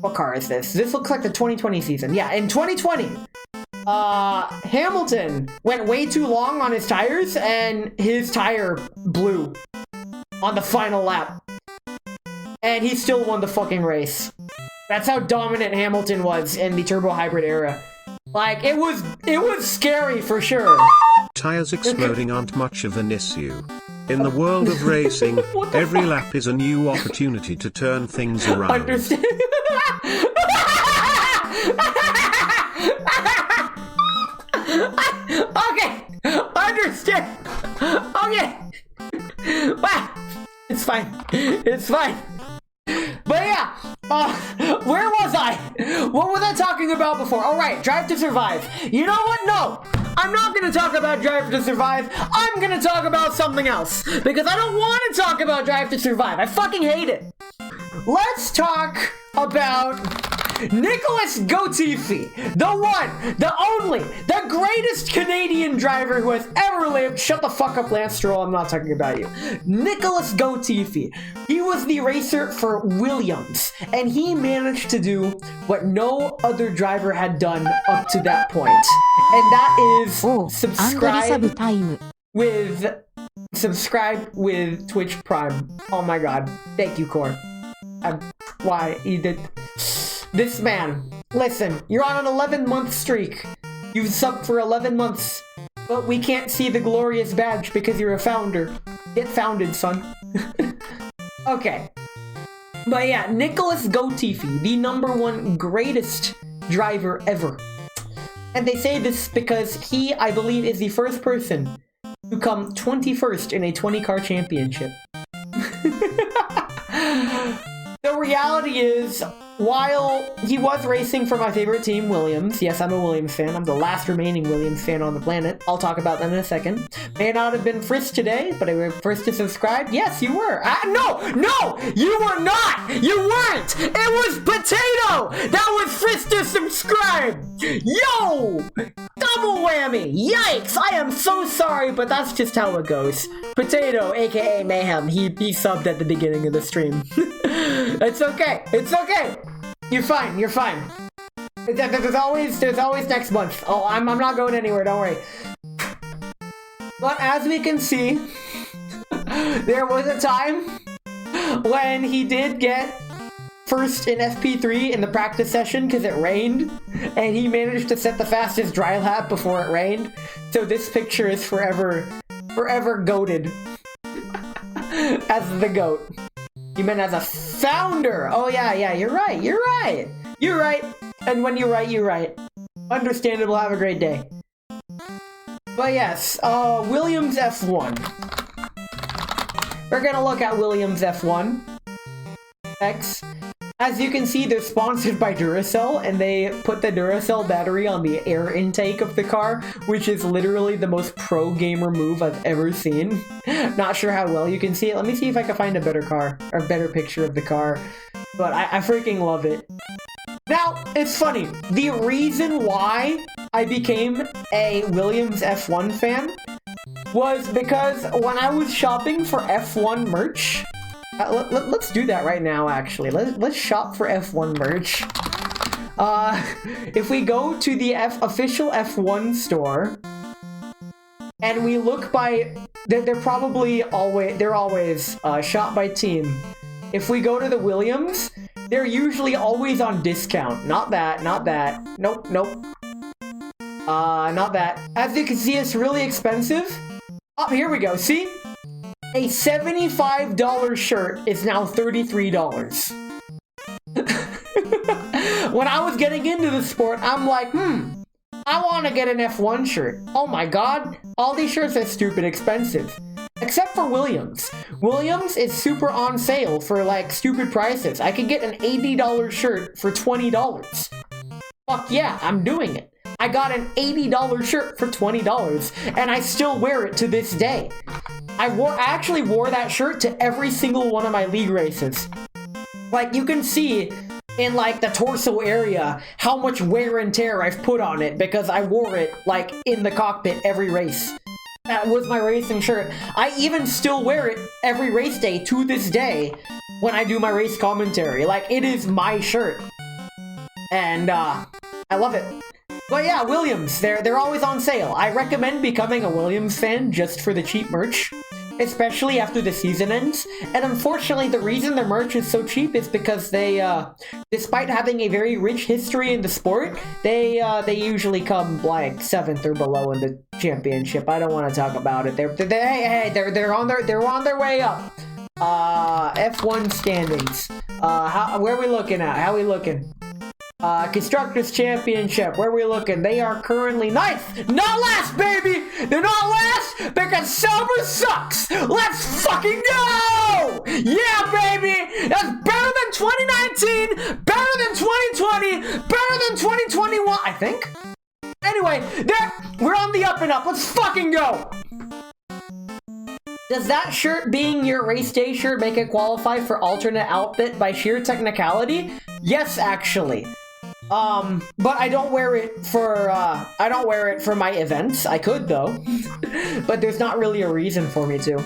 A: what car is this? This looks like the 2020 season. Yeah, in 2020, Hamilton went way too long on his tires and his tire blew on the final lap. And he still won the fucking race. That's how dominant Hamilton was in the turbo hybrid era. Like, it was scary for sure.
B: Tires exploding aren't much of an issue. In the world of racing, every lap is a new opportunity to turn things around.
A: Understand? Okay, understand. Okay. Wow. It's fine. It's fine. But yeah, where was I? What was I talking about before? All right, Drive to Survive. You know what? No, I'm not going to talk about Drive to Survive. I'm going to talk about something else because I don't want to talk about Drive to Survive. I fucking hate it. Let's talk about Nicholas Latifi, the one, the only, the greatest Canadian driver who has ever lived. Shut the fuck up, Lance Stroll. I'm not talking about you. Nicholas Latifi. He was the racer for Williams, and he managed to do what no other driver had done up to that point, and that is subscribe with Twitch Prime. Oh my god. Thank you, Core. Why he did this, man. Listen, you're on an 11-month streak. You've subbed for 11 months, but we can't see the glorious badge because you're a founder. Get founded, son. Okay. But yeah, Nicholas Latifi, the #1 greatest driver ever. And they say this because he, I believe, is the first person to come 21st in a 20-car championship. The reality is, while he was racing for my favorite team, Williams, yes, I'm a Williams fan, I'm the last remaining Williams fan on the planet, I'll talk about that in a second. May not have been first today, but I was first to subscribe. Yes, you were. No, you were not. You weren't. It was Potato that was first to subscribe. Yo, double whammy. Yikes, I am so sorry, but that's just how it goes. Potato, aka Mayhem, he subbed at the beginning of the stream. It's okay. It's okay. You're fine. You're fine. There's always next month. Oh, I'm not going anywhere. Don't worry. But as we can see, there was a time when he did get first in FP3 in the practice session because it rained, and he managed to set the fastest dry lap before it rained. So this picture is forever goated as the goat. You meant as a founder. Oh yeah, you're right. And when you're right, you're right. Understandable, have a great day. But yes, Williams F1. We're gonna look at Williams F1 X. As you can see, they're sponsored by Duracell, and they put the Duracell battery on the air intake of the car, which is literally the most pro gamer move I've ever seen. Not sure how well you can see it. Let me see if I can find a better picture of the car. But I freaking love it. Now, it's funny. The reason why I became a Williams F1 fan was because when I was shopping for F1 merch, Let's do that right now, actually. Let's shop for F1 merch. If we go to the official F1 store, and we look by... They're probably always... They're always shop by team. If we go to the Williams, they're usually always on discount. Not that, not that. Nope, nope. Not that. As you can see, it's really expensive. Oh, here we go. See? A $75 shirt is now $33. When I was getting into the sport, I'm like, I want to get an F1 shirt. Oh my god, all these shirts are stupid expensive. Except for Williams. Williams is super on sale for like stupid prices. I could get an $80 shirt for $20. Fuck yeah, I'm doing it. I got an $80 shirt for $20, and I still wear it to this day. I actually wore that shirt to every single one of my league races. Like, you can see in, like, the torso area how much wear and tear I've put on it because I wore it, like, in the cockpit every race. That was my racing shirt. I even still wear it every race day to this day when I do my race commentary. Like, it is my shirt. And, I love it. But yeah, Williams, they're always on sale. I recommend becoming a Williams fan just for the cheap merch, especially after the season ends. And unfortunately, the reason their merch is so cheap is because they, despite having a very rich history in the sport, they usually come like 7th or below in the championship. I don't want to talk about it. They're on their way up. F1 standings. Where are we looking at? How are we looking? Constructors Championship, where are we looking? They are currently 9th! Not last, baby! They're not last because Sauber sucks! Let's fucking go! Yeah, baby! That's better than 2019, better than 2020, better than 2021, I think? Anyway, we're on the up and up. Let's fucking go! Does that shirt being your race day shirt make it qualify for alternate outfit by sheer technicality? Yes, actually. But I don't wear it for my events. I could though. But there's not really a reason for me to.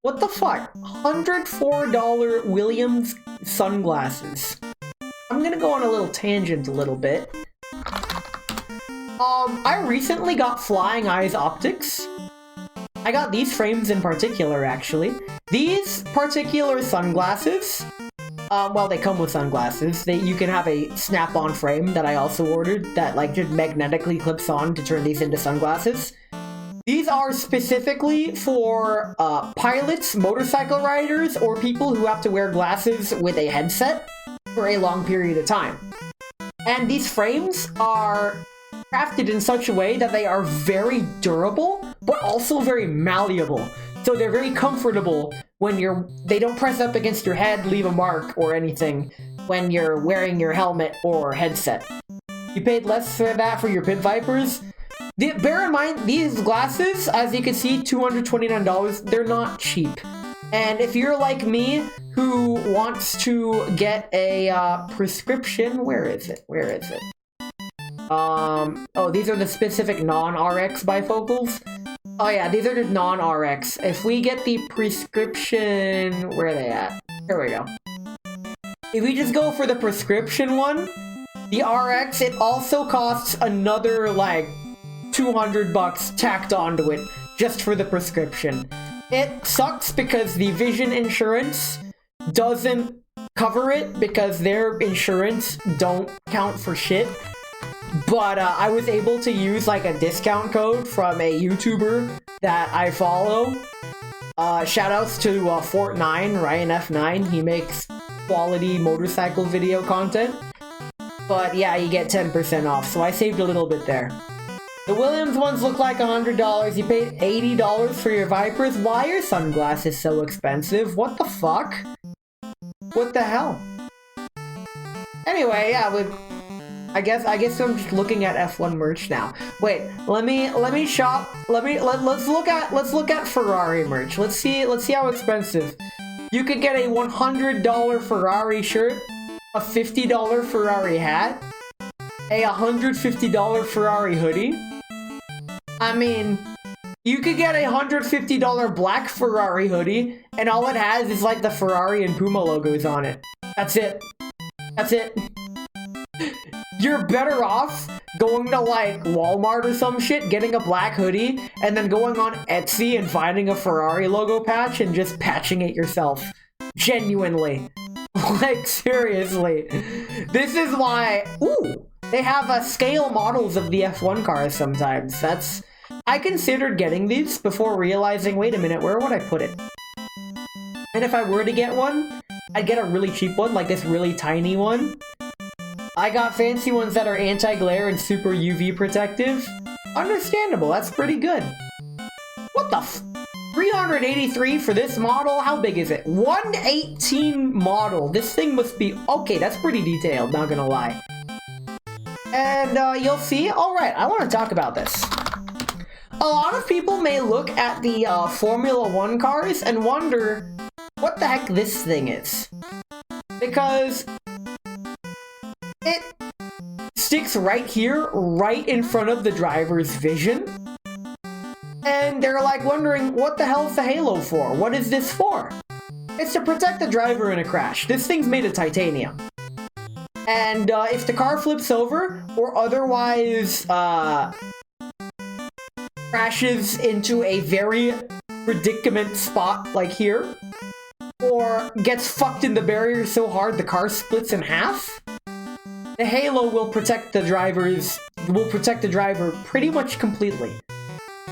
A: What the fuck? $104 Williams sunglasses. I'm gonna go on a little tangent a little bit. I recently got Flying Eyes optics. I got these frames in particular, actually. These particular sunglasses, well, they come with sunglasses. You can have a snap-on frame that I also ordered that, like, just magnetically clips on to turn these into sunglasses. These are specifically for pilots, motorcycle riders, or people who have to wear glasses with a headset for a long period of time. And these frames are crafted in such a way that they are very durable, but also very malleable. So they're very comfortable when they don't press up against your head, leave a mark, or anything when you're wearing your helmet or headset. You paid less for that for your Pit Vipers? Bear in mind, these glasses, as you can see, $229, they're not cheap. And if you're like me, who wants to get a prescription, where is it? Where is it? Oh, these are the specific non-RX bifocals? Oh yeah, these are the non-RX. If we get the prescription... Where are they at? Here we go. If we just go for the prescription one, the RX, it also costs another, like, $200 tacked onto it, just for the prescription. It sucks because the vision insurance doesn't cover it, because their insurance don't count for shit. But I was able to use like a discount code from a YouTuber that I follow. Shoutouts to Fort9, Ryan F9. He makes quality motorcycle video content. But yeah, you get 10% off, so I saved a little bit there. The Williams ones look like $100. You paid $80 for your Vipers. Why are sunglasses so expensive? What the fuck? What the hell? Anyway, yeah, I guess I'm just looking at F1 merch now. Wait, let me shop. Let's look at Ferrari merch. Let's see how expensive. You could get a $100 Ferrari shirt, a $50 Ferrari hat, a $150 Ferrari hoodie. I mean, You could get a $150 black Ferrari hoodie, and all it has is like the Ferrari and Puma logos on it. That's it. That's it. You're better off going to like Walmart or some shit, getting a black hoodie, and then going on Etsy and finding a Ferrari logo patch and just patching it yourself. Genuinely. Like, seriously. This is why, ooh, they have scale models of the F1 cars sometimes. I considered getting these before realizing, wait a minute, where would I put it? And if I were to get one, I'd get a really cheap one, like this really tiny one. I got fancy ones that are anti-glare and super UV protective. Understandable, that's pretty good. What the 383 for this model? How big is it? 118 model. This thing must be... Okay, that's pretty detailed, not gonna lie. And you'll see... Alright, I want to talk about this. A lot of people may look at the Formula 1 cars and wonder what the heck this thing is. Because it sticks right here, right in front of the driver's vision. And they're like wondering, what the hell is the halo for? What is this for? It's to protect the driver in a crash. This thing's made of titanium. And if the car flips over or otherwise crashes into a very predicament spot like here, or gets fucked in the barrier so hard the car splits in half, the halo will protect the driver pretty much completely.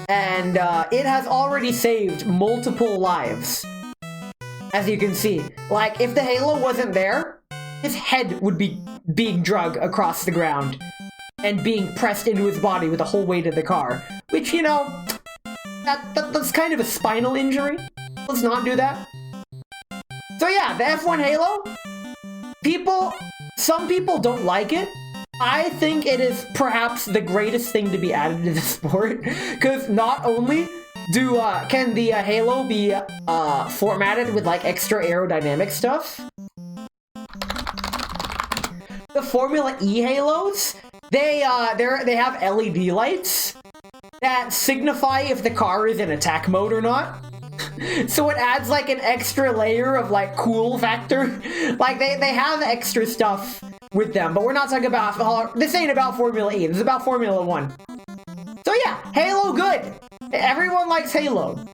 A: And it has already saved multiple lives. As you can see. Like, if the halo wasn't there, his head would be being dragged across the ground and being pressed into his body with the whole weight of the car. Which, you know, that's kind of a spinal injury. Let's not do that. So yeah, the F1 Halo, some people don't like it. I think it is perhaps the greatest thing to be added to the sport, because not only can the Halo be formatted with like extra aerodynamic stuff. The Formula E Halos, they have LED lights that signify if the car is in attack mode or not. So it adds like an extra layer of like cool factor. Like they have extra stuff with them, but we're not talking about, this ain't about Formula E, this is about Formula 1. So yeah, Halo good. Everyone likes Halo.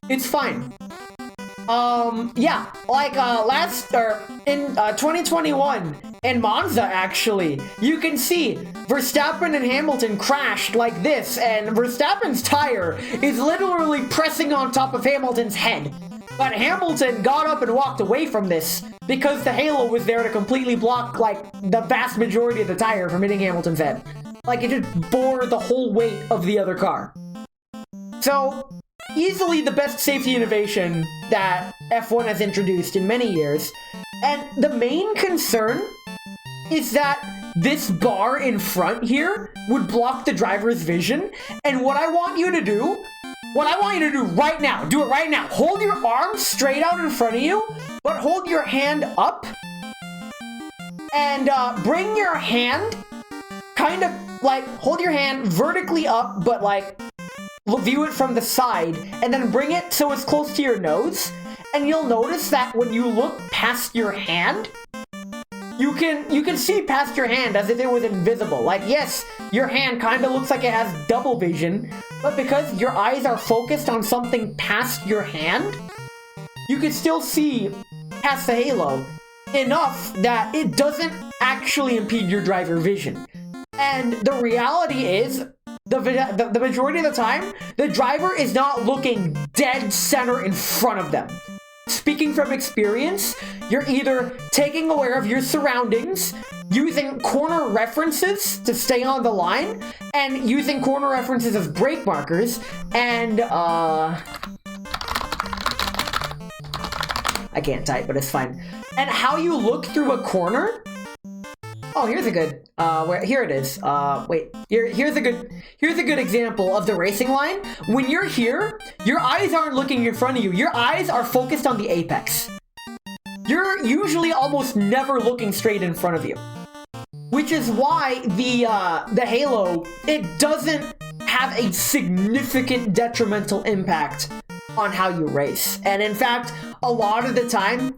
A: It's fine. Yeah, like in 2021 in Monza actually, you can see Verstappen and Hamilton crashed like this, and Verstappen's tire is literally pressing on top of Hamilton's head. But Hamilton got up and walked away from this because the halo was there to completely block like the vast majority of the tire from hitting Hamilton's head. Like it just bore the whole weight of the other car. So easily the best safety innovation that F1 has introduced in many years. And the main concern is that this bar in front here would block the driver's vision. And what I want you to do right now, do it right now. Hold your arm straight out in front of you, but hold your hand up. And bring your hand, kind of like, hold your hand vertically up, but like, view it from the side, and then bring it so it's close to your nose. And you'll notice that when you look past your hand, you can see past your hand as if it was invisible. Like, yes, your hand kind of looks like it has double vision, but because your eyes are focused on something past your hand, you can still see past the halo enough that it doesn't actually impede your driver vision. And the reality is, the majority of the time, the driver is not looking dead center in front of them. Speaking from experience, you're either taking aware of your surroundings, using corner references to stay on the line, and using corner references as brake markers, and, I can't type, but it's fine. And how you look through a corner? Oh, here's a good, here it is. Wait, here's a good example of the racing line. When you're here, your eyes aren't looking in front of you. Your eyes are focused on the apex. You're usually almost never looking straight in front of you. Which is why the halo, it doesn't have a significant detrimental impact on how you race. And in fact, a lot of the time,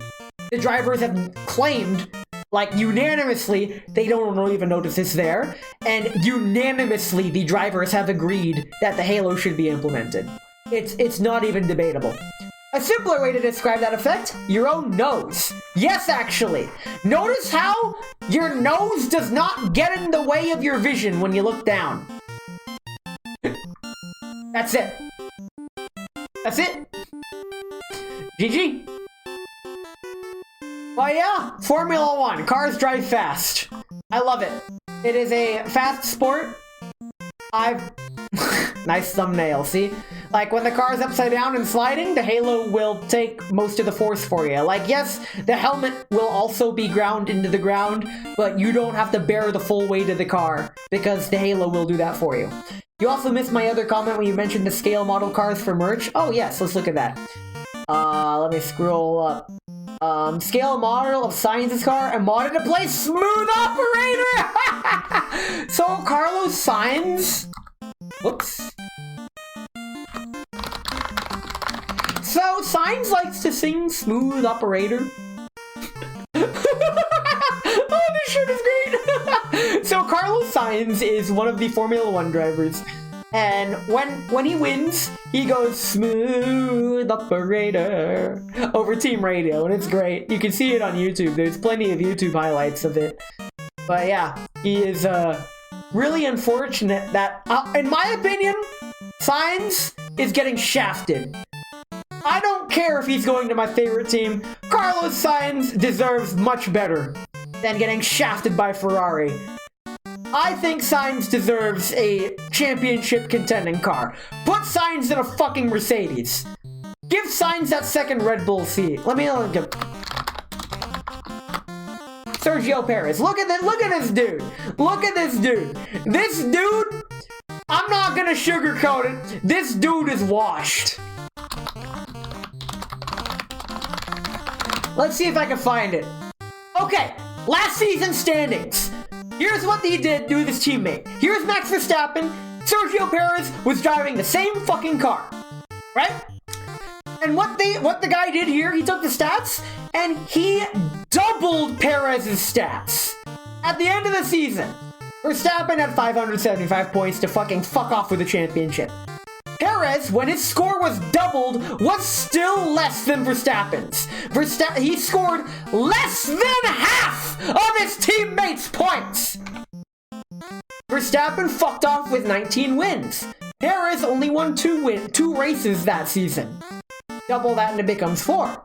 A: the drivers have claimed, like unanimously, they don't even notice it's there, and unanimously the drivers have agreed that the halo should be implemented. It's not even debatable. A simpler way to describe that effect, your own nose. Yes, actually. Notice how your nose does not get in the way of your vision when you look down. That's it. That's it. GG. But yeah, Formula 1. Cars drive fast. I love it. It is a fast sport. Nice thumbnail, see? Like, when the car's upside down and sliding, the halo will take most of the force for you. Like, yes, the helmet will also be ground into the ground, but you don't have to bear the full weight of the car, because the halo will do that for you. You also missed my other comment when you mentioned the scale model cars for merch. Oh, yes, let's look at that. Let me scroll up. Scale model of Science's car and modded to play Smooth Operator! So, Carlos Sainz... Whoops. So, Sainz likes to sing Smooth Operator. Oh, this shirt is great! So, Carlos Sainz is one of the Formula 1 drivers. And when he wins, he goes Smooth Operator over team radio, and it's great. You can see it on YouTube. There's plenty of YouTube highlights of it. But yeah, he is really unfortunate that, in my opinion, Sainz is getting shafted. I don't care if he's going to my favorite team. Carlos Sainz deserves much better than getting shafted by Ferrari. I think Sainz deserves a championship contending car. Put Sainz in a fucking Mercedes. Give Sainz that second Red Bull seat. Let me look at Sergio Perez. Look at this dude. Look at this dude. This dude, I'm not gonna sugarcoat it. This dude is washed. Let's see if I can find it. Okay, last season standings. Here's what he did to his teammate. Here's Max Verstappen. Sergio Perez was driving the same fucking car, right? And what the guy did here, he took the stats and he doubled Perez's stats. At the end of the season, Verstappen had 575 points to fucking fuck off with the championship. Perez, when his score was doubled, was still less than Verstappen's. He scored less than half of his teammates' points. Verstappen fucked off with 19 wins. Perez only won 2 races that season. Double that and it becomes 4.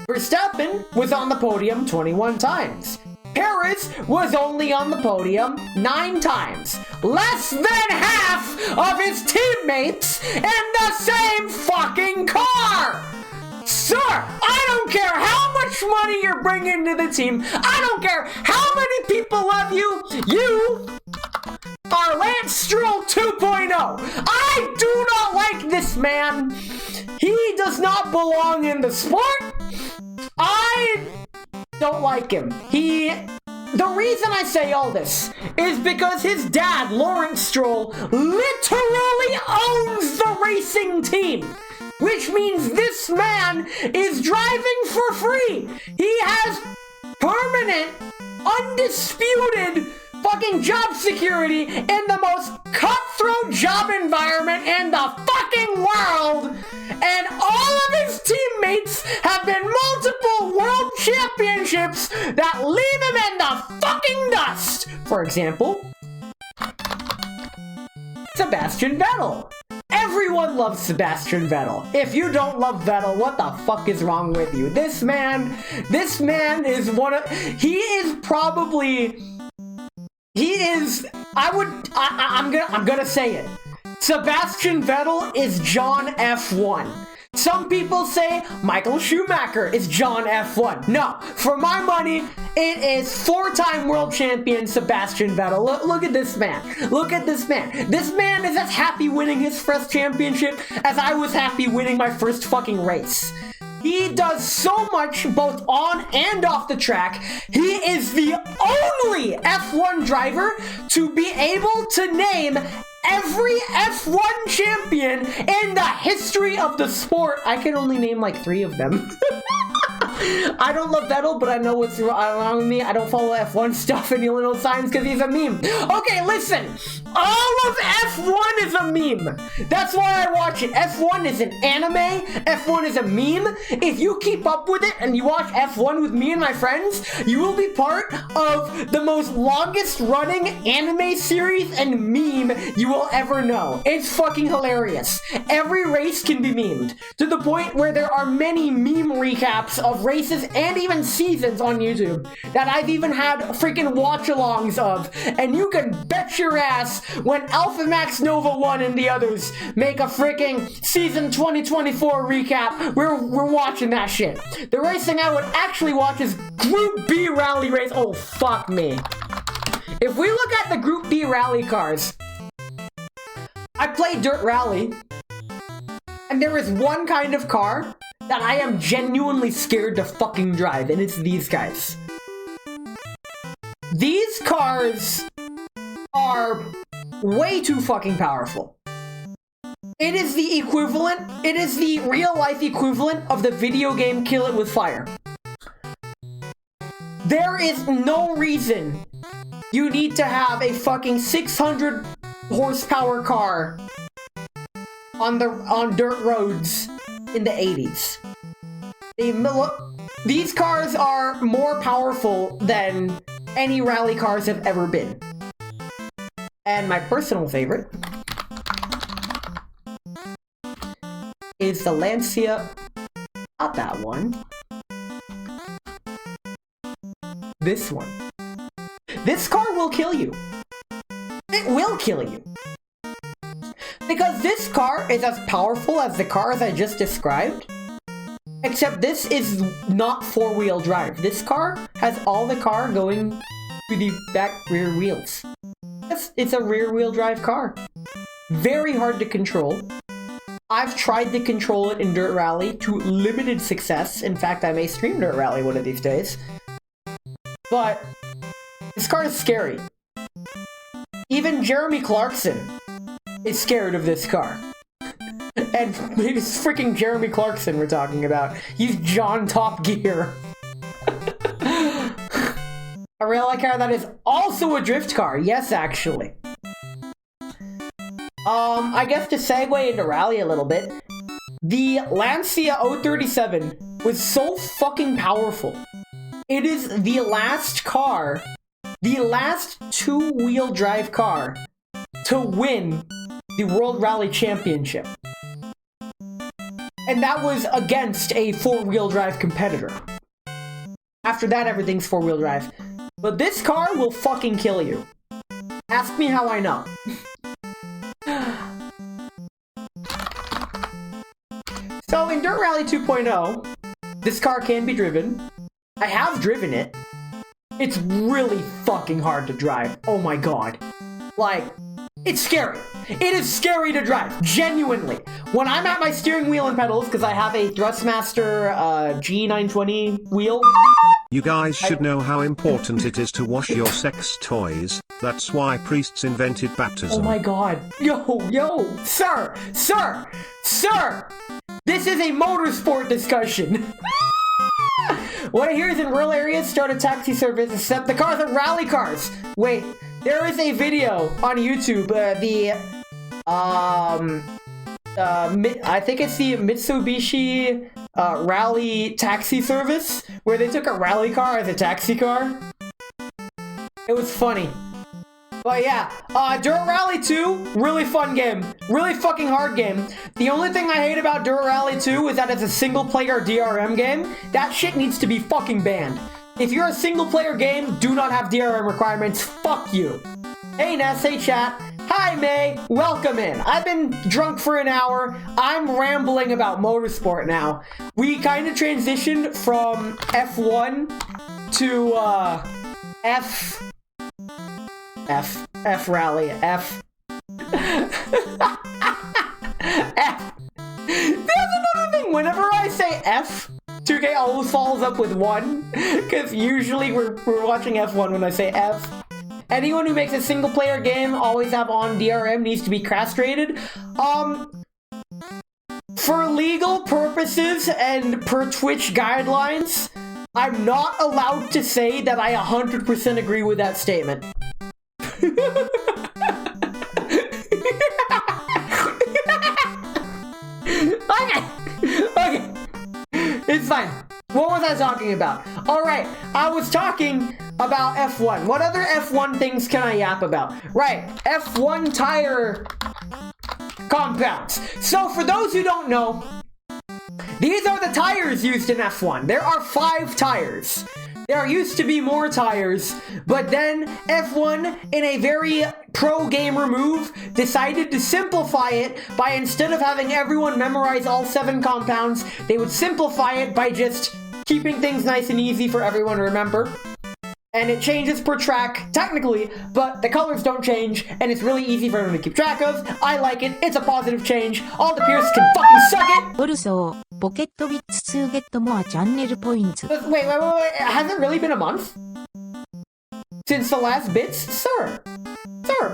A: Verstappen was on the podium 21 times. Perez was only on the podium 9 times. Less than half of his teammates in the same fucking car! Sir, I don't care how much money you're bringing to the team. I don't care how many people love you. You are Lance Stroll 2.0. I do not like this man. He does not belong in the sport. I don't like him. The reason I say all this is because his dad, Lawrence Stroll, literally owns the racing team. Which means this man is driving for free. He has permanent, undisputed fucking job security in the most cutthroat job environment in the fucking world. And all of his teammates have been multiple world championships that leave him in the fucking dust. For example, Sebastian Vettel. Everyone loves Sebastian Vettel. If you don't love Vettel, what the fuck is wrong with you? This man is I'm gonna say it. Sebastian Vettel is John F1. Some people say Michael Schumacher is John F1. No, for my money, it is 4-time world champion Sebastian Vettel. Look at this man. Look at this man. This man is as happy winning his first championship as I was happy winning my first fucking race. He does so much both on and off the track. He is the only F1 driver to be able to name every F1 champion in the history of the sport. I can only name like 3 of them. I don't love Vettel, but I know what's wrong with me. I don't follow F1 stuff and you know signs because he's a meme. Okay, listen. All of F1 is a meme. That's why I watch it. F1 is an anime. F1 is a meme. If you keep up with it and you watch F1 with me and my friends, you will be part of the most longest running anime series and meme you will ever know. It's fucking hilarious. Every race can be memed to the point where there are many meme recaps of races and even seasons on YouTube that I've even had freaking watch-alongs of, and you can bet your ass when Alpha Max Nova 1 and the others make a freaking season 2024 recap, we're watching that shit. The racing I would actually watch is Group B rally race. Oh, fuck me. If we look at the Group B rally cars, I play Dirt Rally, and there is one kind of car that I am genuinely scared to fucking drive, and it's these guys. These cars are way too fucking powerful. It is the equivalent, it is the real life equivalent of the video game Kill It With Fire. There is no reason you need to have a fucking 600 horsepower car on dirt roads in the 80s. These cars are more powerful than any rally cars have ever been. And my personal favorite is the Lancia. Not that one. This one. This car will kill you. It will kill you. Because this car is as powerful as the cars I just described, except this is not four-wheel drive. This car has all the car going to the back rear wheels. It's a rear-wheel drive car. Very hard to control. I've tried to control it in Dirt Rally to limited success. In fact, I may stream Dirt Rally one of these days. But this car is scary. Even Jeremy Clarkson is scared of this car. And it's freaking Jeremy Clarkson we're talking about. He's John Top Gear. A rally car that is also a drift car. Yes, actually. I guess to segue into rally a little bit, the Lancia 037 was so fucking powerful. It is the last car, the last two-wheel drive car to win the World Rally Championship. And that was against a four-wheel drive competitor. After that, everything's four-wheel drive. But this car will fucking kill you. Ask me how I know. So in Dirt Rally 2.0, this car can be driven. I have driven it. It's really fucking hard to drive. Oh my god. Like, it's scary. It is scary to drive. Genuinely. When I'm at my steering wheel and pedals, because I have a Thrustmaster G920 wheel.
B: You guys should know how important it is to wash your sex toys. That's why priests invented baptism.
A: Oh my god. Yo, sir. This is a motorsport discussion. What I hear is in rural areas, start a taxi service, except the cars are rally cars. Wait, there is a video on YouTube, I think it's the Mitsubishi Rally taxi service, where they took a rally car as a taxi car. It was funny. But yeah, Dirt Rally 2, really fun game. Really fucking hard game. The only thing I hate about Dirt Rally 2 is that it's a single-player DRM game. That shit needs to be fucking banned. If you're a single-player game, do not have DRM requirements. Fuck you. Hey Ness, hey chat. Hi May, welcome in. I've been drunk for an hour. I'm rambling about motorsport now. We kind of transitioned from F1 to F rally, F. F. There's another thing. Whenever I say F, 2K always follows up with 1, because usually we're watching F1 when I say F. anyone who makes a single player game always have on DRM needs to be castrated. For legal purposes and per Twitch guidelines, I'm not allowed to say that I 100% agree with that statement. Okay. It's fine. What was I talking about? Alright, I was talking about F1. What other F1 things can I yap about? Right, F1 tire compounds. So for those who don't know, these are the tires used in F1. There are 5 tires. There used to be more tires, but then F1, in a very pro-gamer move, decided to simplify it by, instead of having everyone memorize all 7 compounds, they would simplify it by just keeping things nice and easy for everyone to remember. And it changes per track, technically, but the colors don't change, and it's really easy for everyone to keep track of. I like it. It's a positive change. All the peers can fucking suck it!
C: Also, Pocket Bits to get more channel points.
A: Wait. Has it really been a month? Since the last bits? Sir,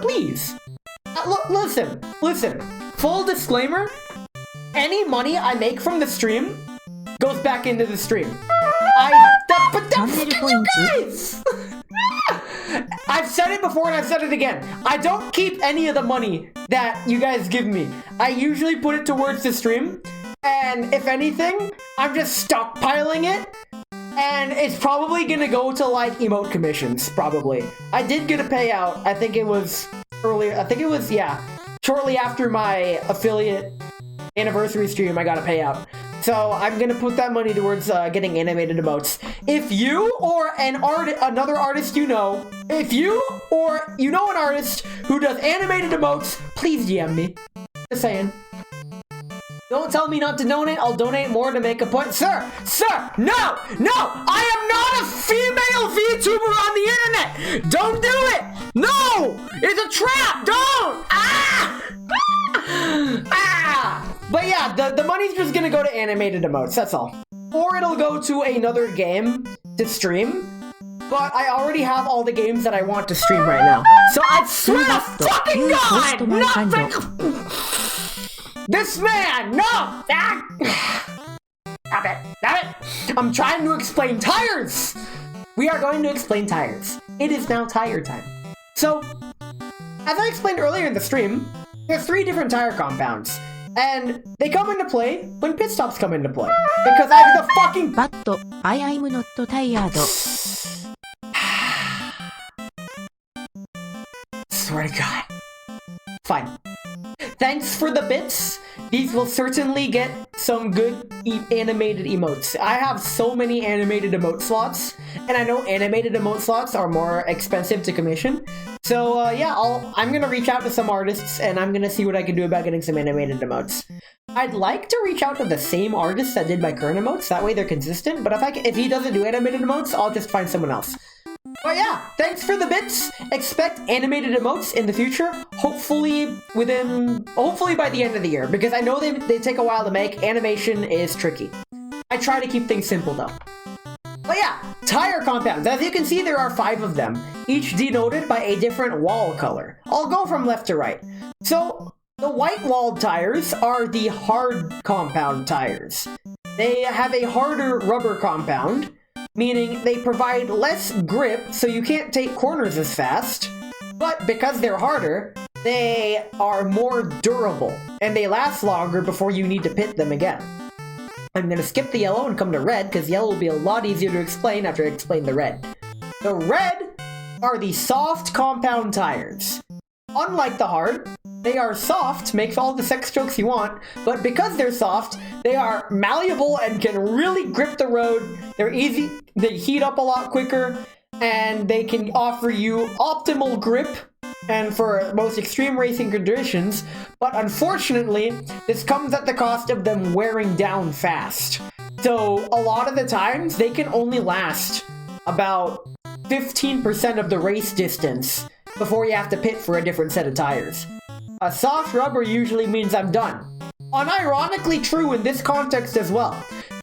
A: please. Listen. Full disclaimer, any money I make from the stream goes back into the stream. You guys! I've said it before and I've said it again. I don't keep any of the money that you guys give me. I usually put it towards the stream. And if anything, I'm just stockpiling it. And it's probably gonna go to like emote commissions, probably. I did get a payout. I think it was earlier. Shortly after my affiliate anniversary stream, I got a payout. So I'm gonna put that money towards getting animated emotes. If you or another artist you know, if you or you know an artist who does animated emotes, please DM me. Just saying. Don't tell me not to donate. I'll donate more to make a point. Sir, no! I am not a female VTuber on the internet! Don't do it! No! It's a trap! Don't! But yeah, the money's just gonna go to animated emotes, that's all. Or it'll go to another game to stream. But I already have all the games that I want to stream right now. So I swear to fucking God! Nothing! This man! No! Stop it! I'm trying to explain tires! We are going to explain tires. It is now tire time. So, as I explained earlier in the stream, there's 3 different tire compounds. And they come into play when pit stops come into play. Because I have the fucking...
C: But I am not tired.
A: Swear to God. Fine. Thanks for the bits. These will certainly get some good animated emotes. I have so many animated emote slots, and I know animated emote slots are more expensive to commission. So yeah, I'm gonna reach out to some artists, and I'm gonna see what I can do about getting some animated emotes. I'd like to reach out to the same artist that did my current emotes. That way they're consistent. But if he doesn't do animated emotes, I'll just find someone else. But yeah, thanks for the bits. Expect animated emotes in the future. Hopefully by the end of the year, because I know they take a while to make. Animation is tricky. I try to keep things simple though. But yeah, tire compounds. As you can see, there are 5 of them, each denoted by a different wall color. I'll go from left to right. So the white walled tires are the hard compound tires. They have a harder rubber compound, meaning they provide less grip, so you can't take corners as fast. But because they're harder, they are more durable, and they last longer before you need to pit them again. I'm gonna skip the yellow and come to red, because yellow will be a lot easier to explain after I explain the red. The red are the soft compound tires. Unlike the hard, they are soft, make all the sex jokes you want, but because they're soft, they are malleable and can really grip the road. They're easy, they heat up a lot quicker, and they can offer you optimal grip and for most extreme racing conditions, but unfortunately, this comes at the cost of them wearing down fast. So a lot of the times, they can only last about 15% of the race distance before you have to pit for a different set of tires. A soft rubber usually means I'm done. Unironically true in this context as well.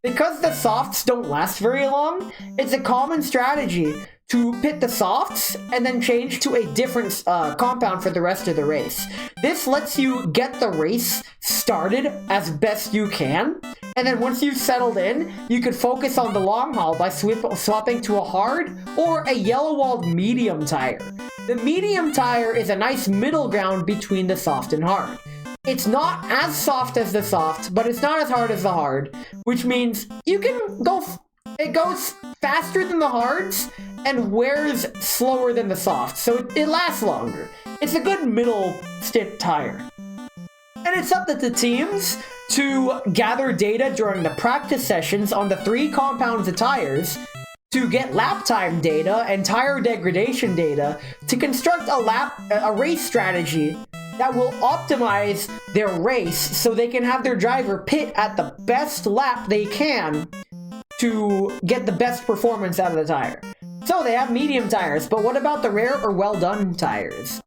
A: Because the softs don't last very long, it's a common strategy to pit the softs and then change to a different compound for the rest of the race. This lets you get the race started as best you can, and then once you've settled in, you could focus on the long haul by swapping to a hard or a yellow-walled medium tire. The medium tire is a nice middle ground between the soft and hard. It's not as soft as the soft, but it's not as hard as the hard, which means you can go, it goes faster than the hards and wears slower than the soft, so it lasts longer. It's a good middle stint tire. And it's up to the teams to gather data during the practice sessions on the 3 compounds of tires, to get lap time data and tire degradation data, to construct a race strategy that will optimize their race so they can have their driver pit at the best lap they can to get the best performance out of the tire. So they have medium tires, but what about the rare or well done tires?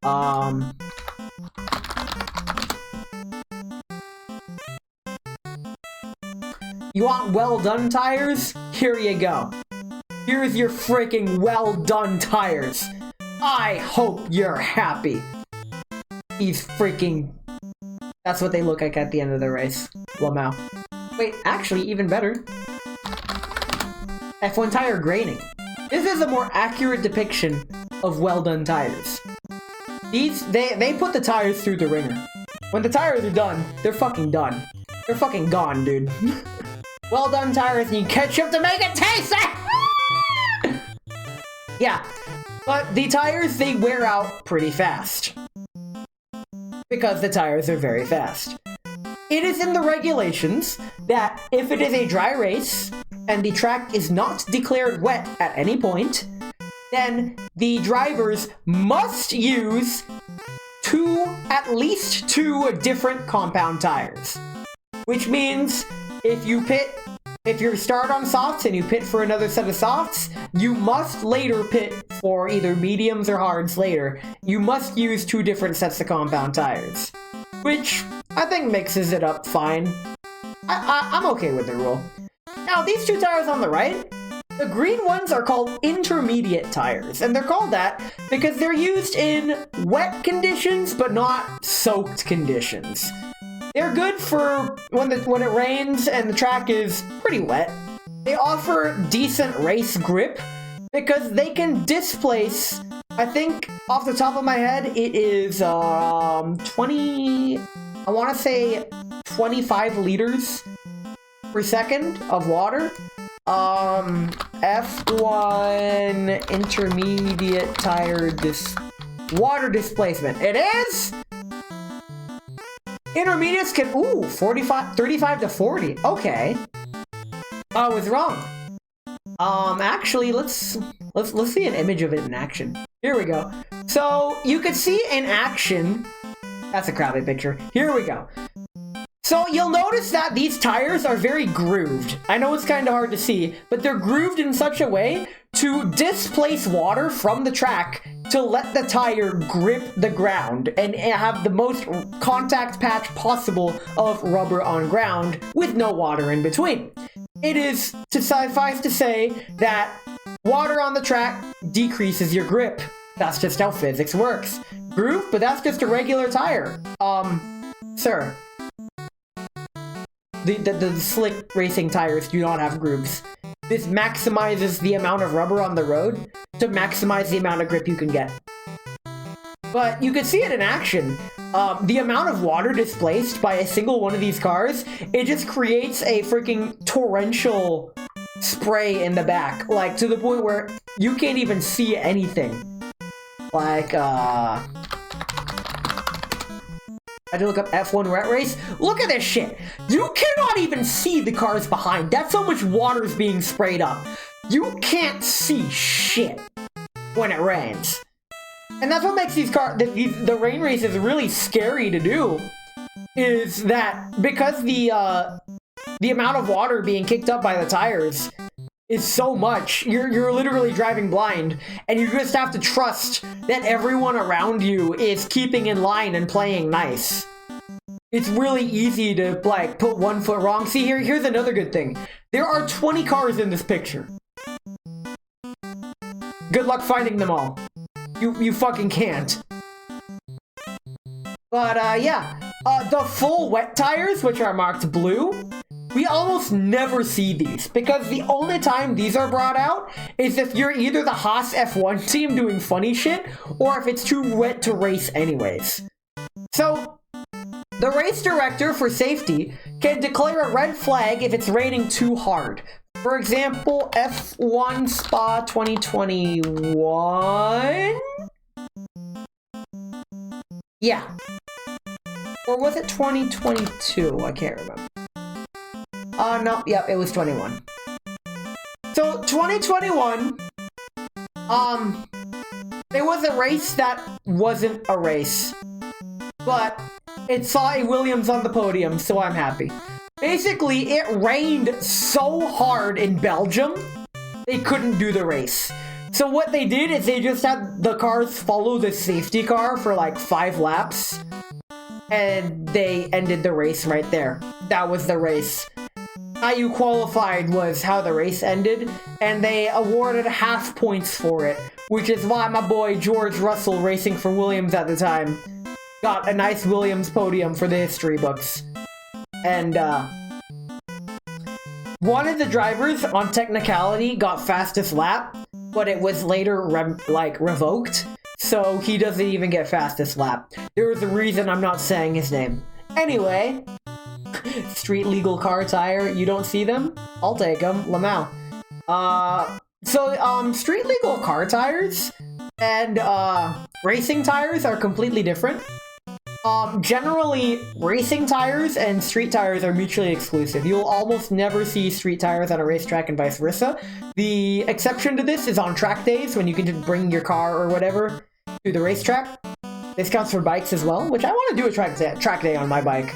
A: You want well done tires? Here you go. Here's your freaking well done tires. I hope you're happy. These freaking... That's what they look like at the end of the race. Lamau. Wait, actually, even better. F1 tire graining. This is a more accurate depiction of well done tires. They put the tires through the ringer. When the tires are done, they're fucking done. They're fucking gone, dude. Well done tires need ketchup to make it tasty! Yeah, but the tires, they wear out pretty fast. Because the tires are very fast. It is in the regulations that if it is a dry race and the track is not declared wet at any point, then the drivers must use at least two different compound tires. Which means if you start on softs and you pit for another set of softs, you must later pit for either mediums or hards later. You must use 2 different sets of compound tires. Which I think mixes it up fine. I'm okay with the rule. Now, these 2 tires on the right, the green ones are called intermediate tires, and they're called that because they're used in wet conditions but not soaked conditions. They're good for when it rains and the track is pretty wet. They offer decent race grip because they can displace, I think off the top of my head, it is 25 liters per second of water. F1 intermediate tire water displacement. It is? Intermediates can, 35 to 40. Okay. I was wrong. Actually, let's see an image of it in action. Here we go. So, you could see in action, that's a crappy picture. Here we go. So, you'll notice that these tires are very grooved. I know it's kind of hard to see, but they're grooved in such a way to displace water from the track to let the tire grip the ground and have the most contact patch possible of rubber on ground with no water in between. It is suffice to say that water on the track decreases your grip. That's just how physics works. Groove, but that's just a regular tire. Sir. The slick racing tires do not have grooves. This maximizes the amount of rubber on the road to maximize the amount of grip you can get. But you can see it in action. The amount of water displaced by a single one of these cars, it just creates a freaking torrential spray in the back. Like, to the point where you can't even see anything. Like, I had to look up F1 rat race. Look at this shit. You cannot even see the cars behind. That's how much water is being sprayed up. You can't see shit when it rains. And that's what makes the rain races really scary to do. Is that because the amount of water being kicked up by the tires is so much, you're literally driving blind, and you just have to trust that everyone around you is keeping in line and playing nice. It's really easy to, like, put one foot wrong. See, here's another good thing. There are 20 cars in this picture. good luck finding them all. You fucking can't. But yeah, the full wet tires, which are marked blue, we almost never see these, because the only time these are brought out is if you're either the Haas F1 team doing funny shit, or if it's too wet to race anyways. So, the race director for safety can declare a red flag if it's raining too hard. For example, F1 Spa 2021? Yeah. Or was it 2022? I can't remember. No, yep, it was 21. So, 2021, it was a race that wasn't a race. But it saw a Williams on the podium, so I'm happy. Basically, it rained so hard in Belgium, they couldn't do the race. So what they did is they just had the cars follow the safety car for like 5 laps. And they ended the race right there. That was the race. How you qualified was how the race ended, and they awarded half points for it, which is why my boy George Russell, racing for Williams at the time, got a nice Williams podium for the history books. And one of the drivers on technicality got fastest lap, but it was later revoked, so he doesn't even get fastest lap. There was a reason I'm not saying his name. Anyway, street legal car tire, you don't see them? I'll take them. Lamau. Street legal car tires and racing tires are completely different. Generally, racing tires and street tires are mutually exclusive. You'll almost never see street tires on a racetrack and vice versa. The exception to this is on track days, when you can just bring your car or whatever to the racetrack. This counts for bikes as well, which I want to do a track day on my bike.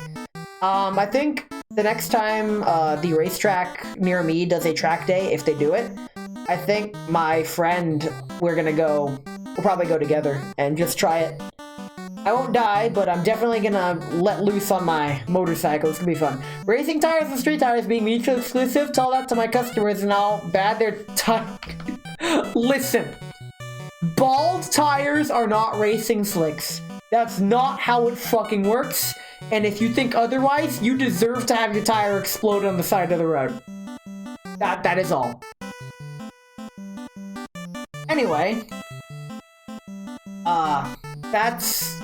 A: I think the next time the racetrack near me does a track day, if they do it, I think my friend, we'll probably go together and just try it. I won't die, but I'm definitely gonna let loose on my motorcycle. It's gonna be fun. Racing tires and street tires being mutually exclusive, tell that to my customers and how bad their tire... Listen, bald tires are not racing slicks. That's not how it fucking works. And if you think otherwise, you deserve to have your tire explode on the side of the road. That is all. Anyway, that's...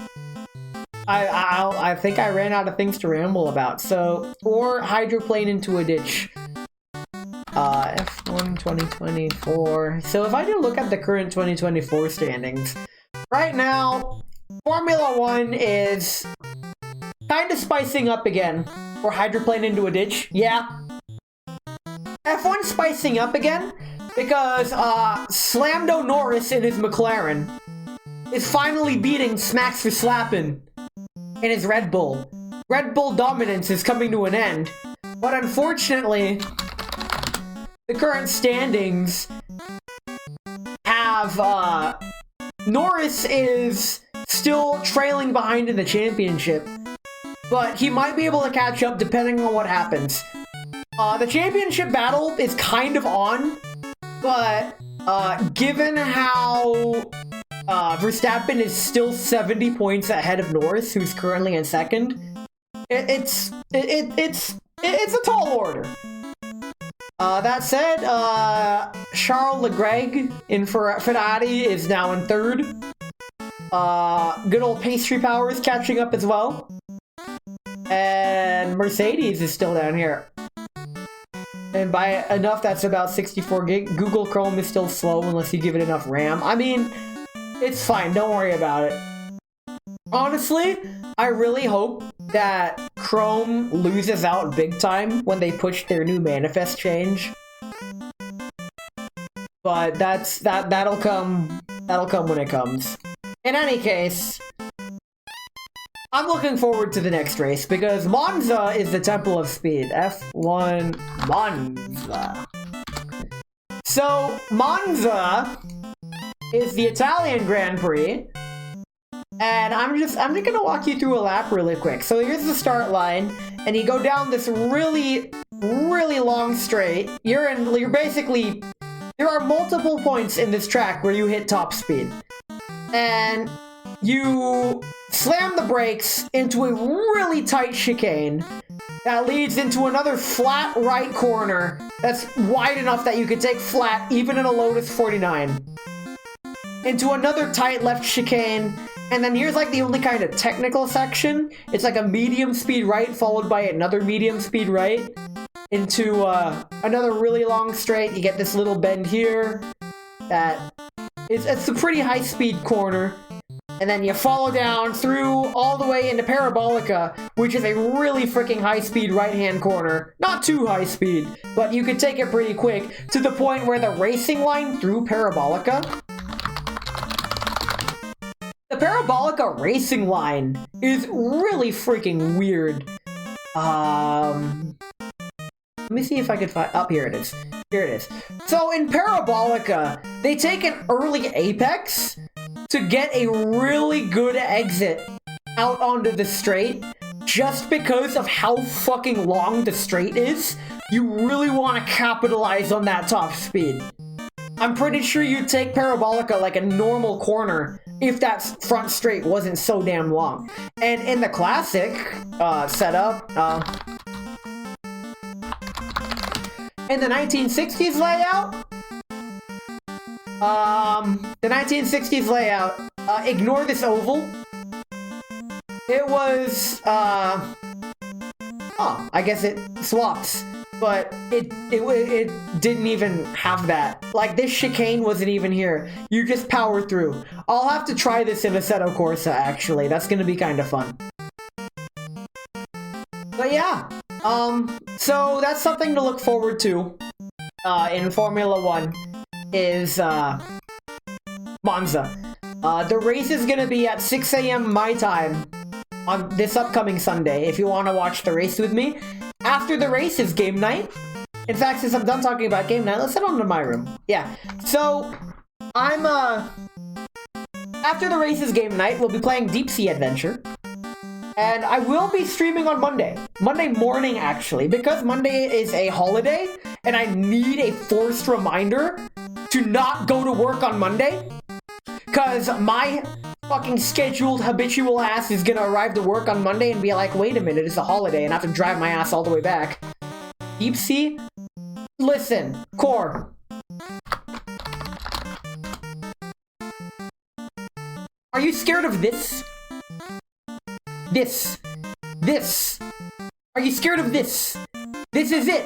A: I think I ran out of things to ramble about. So, or hydroplane into a ditch. F1 2024. So if I do look at the current 2024 standings, right now, Formula 1 is kind of spicing up again. Or hydroplane into a ditch. Yeah. F1 spicing up again because Slamdo Norris in his McLaren is finally beating Smacks for Slappin' in his Red Bull. Red Bull dominance is coming to an end. But unfortunately, the current standings have Norris is still trailing behind in the championship, but he might be able to catch up depending on what happens. The championship battle is kind of on, but given how Verstappen is still 70 points ahead of Norris, who's currently in second, it's a tall order. That said, Charles Leclerc in Ferrari is now in third. Good old Pastry Power is catching up as well. And Mercedes is still down here. And by enough, that's about 64 gig. Google Chrome is still slow unless you give it enough RAM. I mean, it's fine. Don't worry about it. Honestly, I really hope that Chrome loses out big time when they push their new manifest change. But that'll come when it comes. In any case, I'm looking forward to the next race because Monza is the temple of speed. F1 Monza. So Monza is the Italian Grand Prix. And I'm just gonna walk you through a lap really quick. So here's the start line, and you go down this really, really long straight. You're basically there are multiple points in this track where you hit top speed. And you slam the brakes into a really tight chicane that leads into another flat right corner that's wide enough that you could take flat even in a Lotus 49. Into another tight left chicane, and then here's like the only kind of technical section. It's like a medium speed right followed by another medium speed right into another really long straight. You get this little bend here that it's a pretty high speed corner. And then you follow down through all the way into Parabolica, which is a really freaking high-speed right-hand corner. Not too high speed, but you could take it pretty quick to the point where the racing line through Parabolica... The Parabolica racing line is really freaking weird. Let me see if I can find... Oh, here it is. Here it is. So in Parabolica, they take an early apex to get a really good exit out onto the straight, just because of how fucking long the straight is. You really want to capitalize on that top speed. I'm pretty sure you'd take Parabolica like a normal corner if that front straight wasn't so damn long. And in the classic setup, in the 1960s layout, ignore this oval. It was, oh, I guess it swaps, but it didn't even have that. Like, this chicane wasn't even here. You just power through. I'll have to try this in Assetto Corsa, actually. That's gonna be kind of fun. But yeah, so that's something to look forward to, in Formula 1. Is Monza. The race is gonna be at 6 a.m. my time on this upcoming Sunday, if you want to watch the race with me. After the race is game night. In fact, since I'm done talking about game night, let's head on to my room. Yeah, so I'm after the race is game night, we'll be playing Deep Sea Adventure. And I will be streaming on Monday morning, actually, because Monday is a holiday and I need a forced reminder to not go to work on Monday, because my fucking scheduled habitual ass is gonna arrive to work on Monday and be like, wait a minute, it's a holiday, and I have to drive my ass all the way back. Deep Sea? Listen, Core. Are you scared of this? This. Are you scared of this? This is it.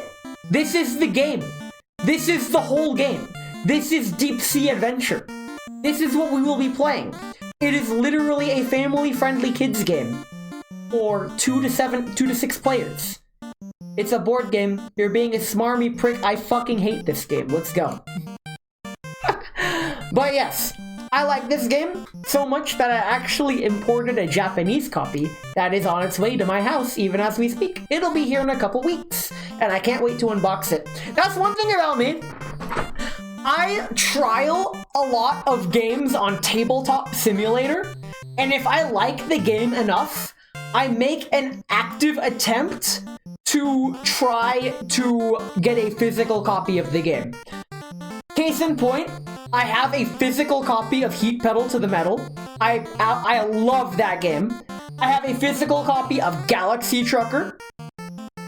A: This is the game. This is the whole game. This is Deep Sea Adventure. This is what we will be playing. It is literally a family-friendly kids game for 2 to 6 players. It's a board game. You're being a smarmy prick. I fucking hate this game. Let's go. But yes, I like this game so much that I actually imported a Japanese copy that is on its way to my house even as we speak. It'll be here in a couple weeks, and I can't wait to unbox it. That's one thing about me. I trial a lot of games on Tabletop Simulator, and if I like the game enough, I make an active attempt to try to get a physical copy of the game. Case in point, I have a physical copy of Heat Pedal to the Metal. I love that game. I have a physical copy of Galaxy Trucker.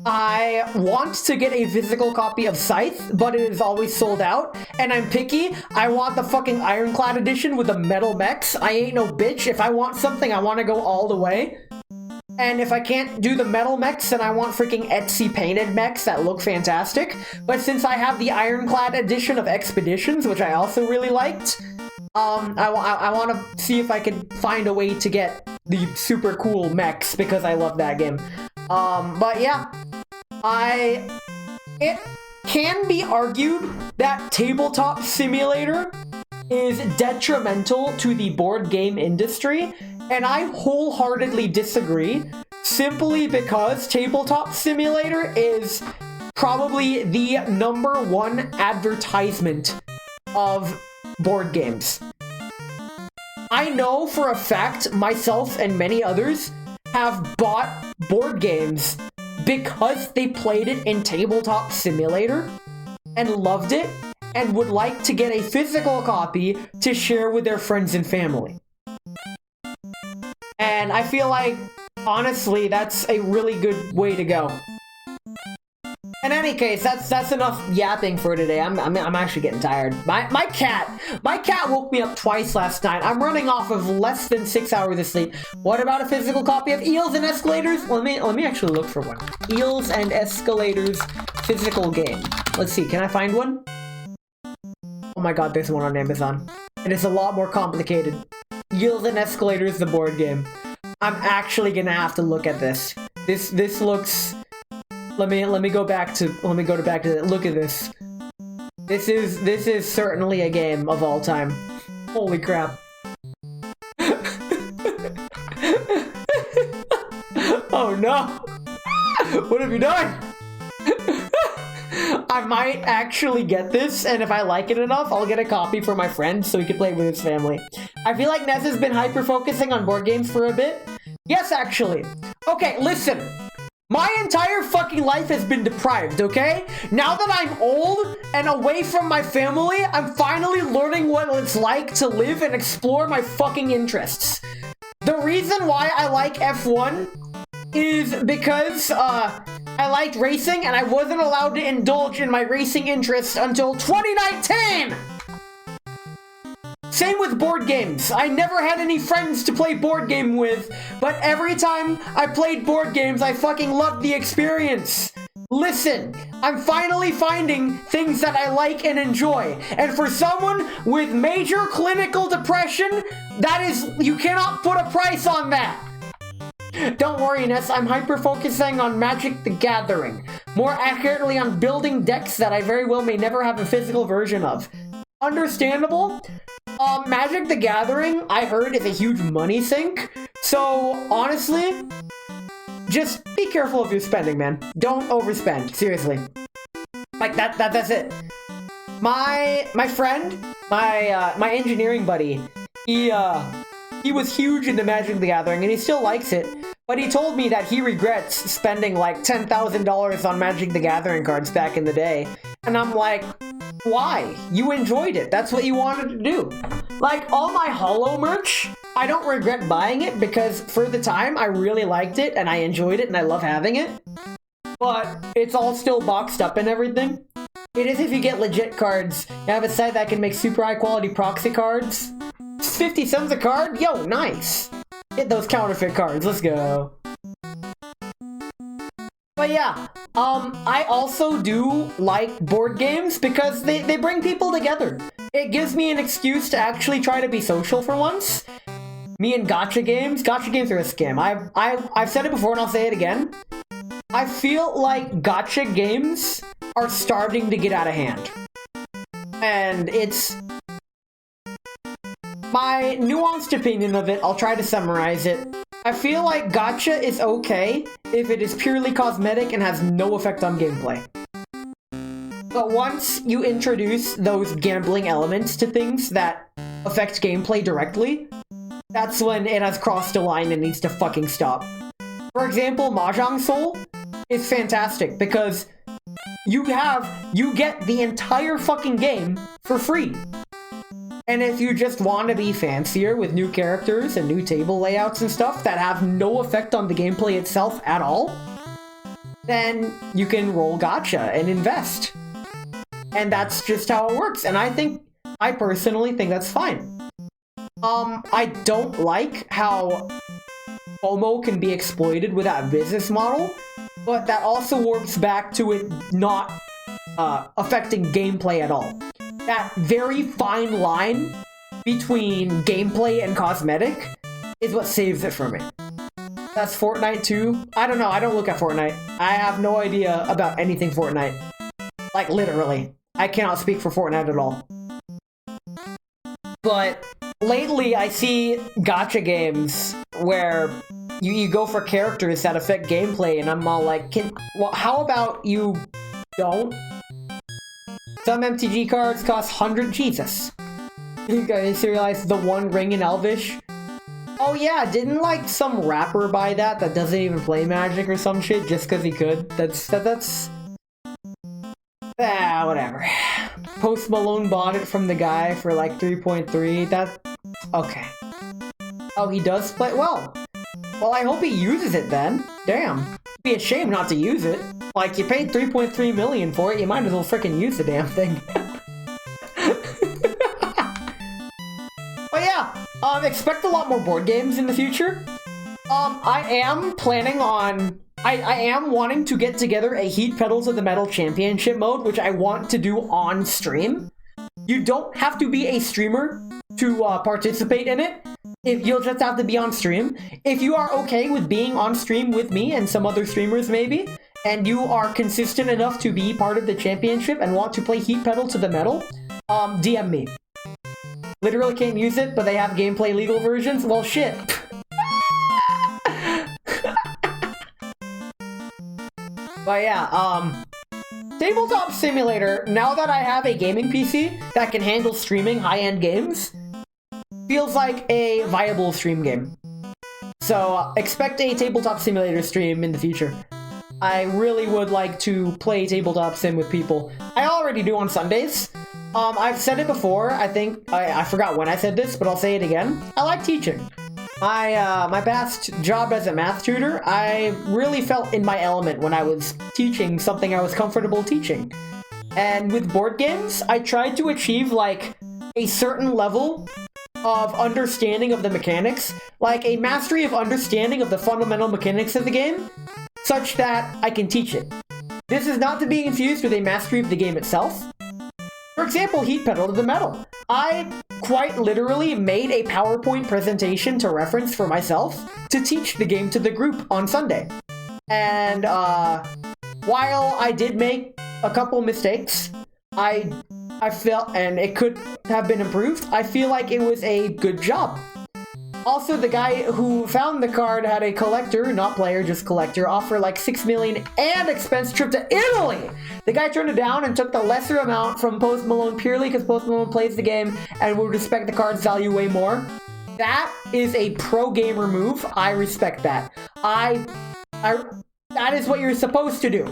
A: I want to get a physical copy of Scythe, but it is always sold out, and I'm picky. I want the fucking Ironclad edition with the metal mechs. I ain't no bitch. If I want something, I want to go all the way. And if I can't do the metal mechs, then I want freaking Etsy painted mechs that look fantastic. But since I have the Ironclad edition of Expeditions, which I also really liked, I want to see if I can find a way to get the super cool mechs, because I love that game. But yeah, it can be argued that Tabletop Simulator is detrimental to the board game industry, and I wholeheartedly disagree, simply because Tabletop Simulator is probably the #1 advertisement of board games. I know for a fact myself and many others have bought board games because they played it in Tabletop Simulator and loved it, and would like to get a physical copy to share with their friends and family. And I feel like, honestly, that's a really good way to go. In any case, that's enough yapping for today. I'm actually getting tired. My cat woke me up twice last night. I'm running off of less than 6 hours of sleep. What about a physical copy of Eels and Escalators? Let me actually look for one. Eels and Escalators physical game. Let's see. Can I find one? Oh my god, there's one on Amazon. And it's a lot more complicated. Eels and Escalators, the board game. I'm actually gonna have to look at this. This looks. Let me go back to look at this. This is certainly a game of all time. Holy crap. Oh no. What have you done? I might actually get this, and if I like it enough, I'll get a copy for my friend so he can play it with his family. I feel like Ness has been hyper-focusing on board games for a bit. Yes, actually. Okay, listen. My entire fucking life has been deprived, okay? Now that I'm old and away from my family, I'm finally learning what it's like to live and explore my fucking interests. The reason why I like F1 is because, I liked racing and I wasn't allowed to indulge in my racing interests until 2019! Same with board games. I never had any friends to play board game with, but every time I played board games, I fucking loved the experience. Listen, I'm finally finding things that I like and enjoy. And for someone with major clinical depression, you cannot put a price on that. Don't worry, Ness, I'm hyper-focusing on Magic the Gathering. More accurately, on building decks that I very well may never have a physical version of. Understandable? Magic the Gathering, I heard, is a huge money sink. So, honestly, just be careful of your spending, man. Don't overspend, seriously. Like, that's it. My friend, my engineering buddy, he was huge into Magic the Gathering, and he still likes it. But he told me that he regrets spending like $10,000 on Magic the Gathering cards back in the day. And I'm like, why? You enjoyed it. That's what you wanted to do. Like, all my Holo merch, I don't regret buying it because for the time, I really liked it and I enjoyed it and I love having it. But it's all still boxed up and everything. It is if you get legit cards. You have a site that can make super high quality proxy cards. 50 cents a card? Yo, nice. Get those counterfeit cards. Let's go. But yeah, I also do like board games because they bring people together. It gives me an excuse to actually try to be social for once. Me and gacha games are a scam. I've said it before and I'll say it again. I feel like gacha games are starting to get out of hand. And it's my nuanced opinion of it. I'll try to summarize it. I feel like gacha is okay if it is purely cosmetic and has no effect on gameplay. But once you introduce those gambling elements to things that affect gameplay directly, that's when it has crossed a line and needs to fucking stop. For example, Mahjong Soul is fantastic because you get the entire fucking game for free. And if you just want to be fancier with new characters and new table layouts and stuff that have no effect on the gameplay itself at all, then you can roll gacha and invest. And that's just how it works. And I personally think that's fine. I don't like how FOMO can be exploited with that business model, but that also warps back to it not affecting gameplay at all. That very fine line between gameplay and cosmetic is what saves it for me. That's Fortnite too. I don't know. I don't look at Fortnite. I have no idea about anything Fortnite. Like, literally. I cannot speak for Fortnite at all. But lately, I see gacha games where you go for characters that affect gameplay, and I'm all like, how about you don't? Some MTG cards cost 100 Jesus. You guys realize the One Ring in Elvish? Oh yeah, didn't like some rapper buy that doesn't even play Magic or some shit just because he could? That's whatever. Post Malone bought it from the guy for like 3.3. That okay. Oh, he does play well. Well, I hope he uses it then. Damn, it'd be a shame not to use it. Like, you paid 3.3 million for it, you might as well freaking use the damn thing. But yeah, expect a lot more board games in the future. I am planning on... I am wanting to get together a Heat Pedal to the Metal Championship mode, which I want to do on stream. You don't have to be a streamer to participate in it. You'll just have to be on stream. If you are okay with being on stream with me and some other streamers maybe, and you are consistent enough to be part of the championship and want to play Heat Pedal to the Metal, DM me. Literally can't use it, but they have gameplay legal versions? Well, shit. But yeah, Tabletop Simulator, now that I have a gaming PC that can handle streaming high-end games, feels like a viable stream game. So expect a Tabletop Simulator stream in the future. I really would like to play Tabletop Sim with people. I already do on Sundays. I've said it before, I think, I forgot when I said this, but I'll say it again. I like teaching. My past job as a math tutor, I really felt in my element when I was teaching something I was comfortable teaching. And with board games, I tried to achieve, like, a certain level of understanding of the mechanics, like a mastery of understanding of the fundamental mechanics of the game, such that I can teach it. This is not to be confused with a mastery of the game itself. For example, Heat Pedal to the Metal. I quite literally made a PowerPoint presentation to reference for myself to teach the game to the group on Sunday. And while I did make a couple mistakes, I felt, and it could have been improved, I feel like it was a good job. Also, the guy who found the card had a collector, not player, just collector, offer like 6 million and expense trip to Italy! The guy turned it down and took the lesser amount from Post Malone purely because Post Malone plays the game and would respect the card's value way more. That is a pro gamer move. I respect that. That is what you're supposed to do.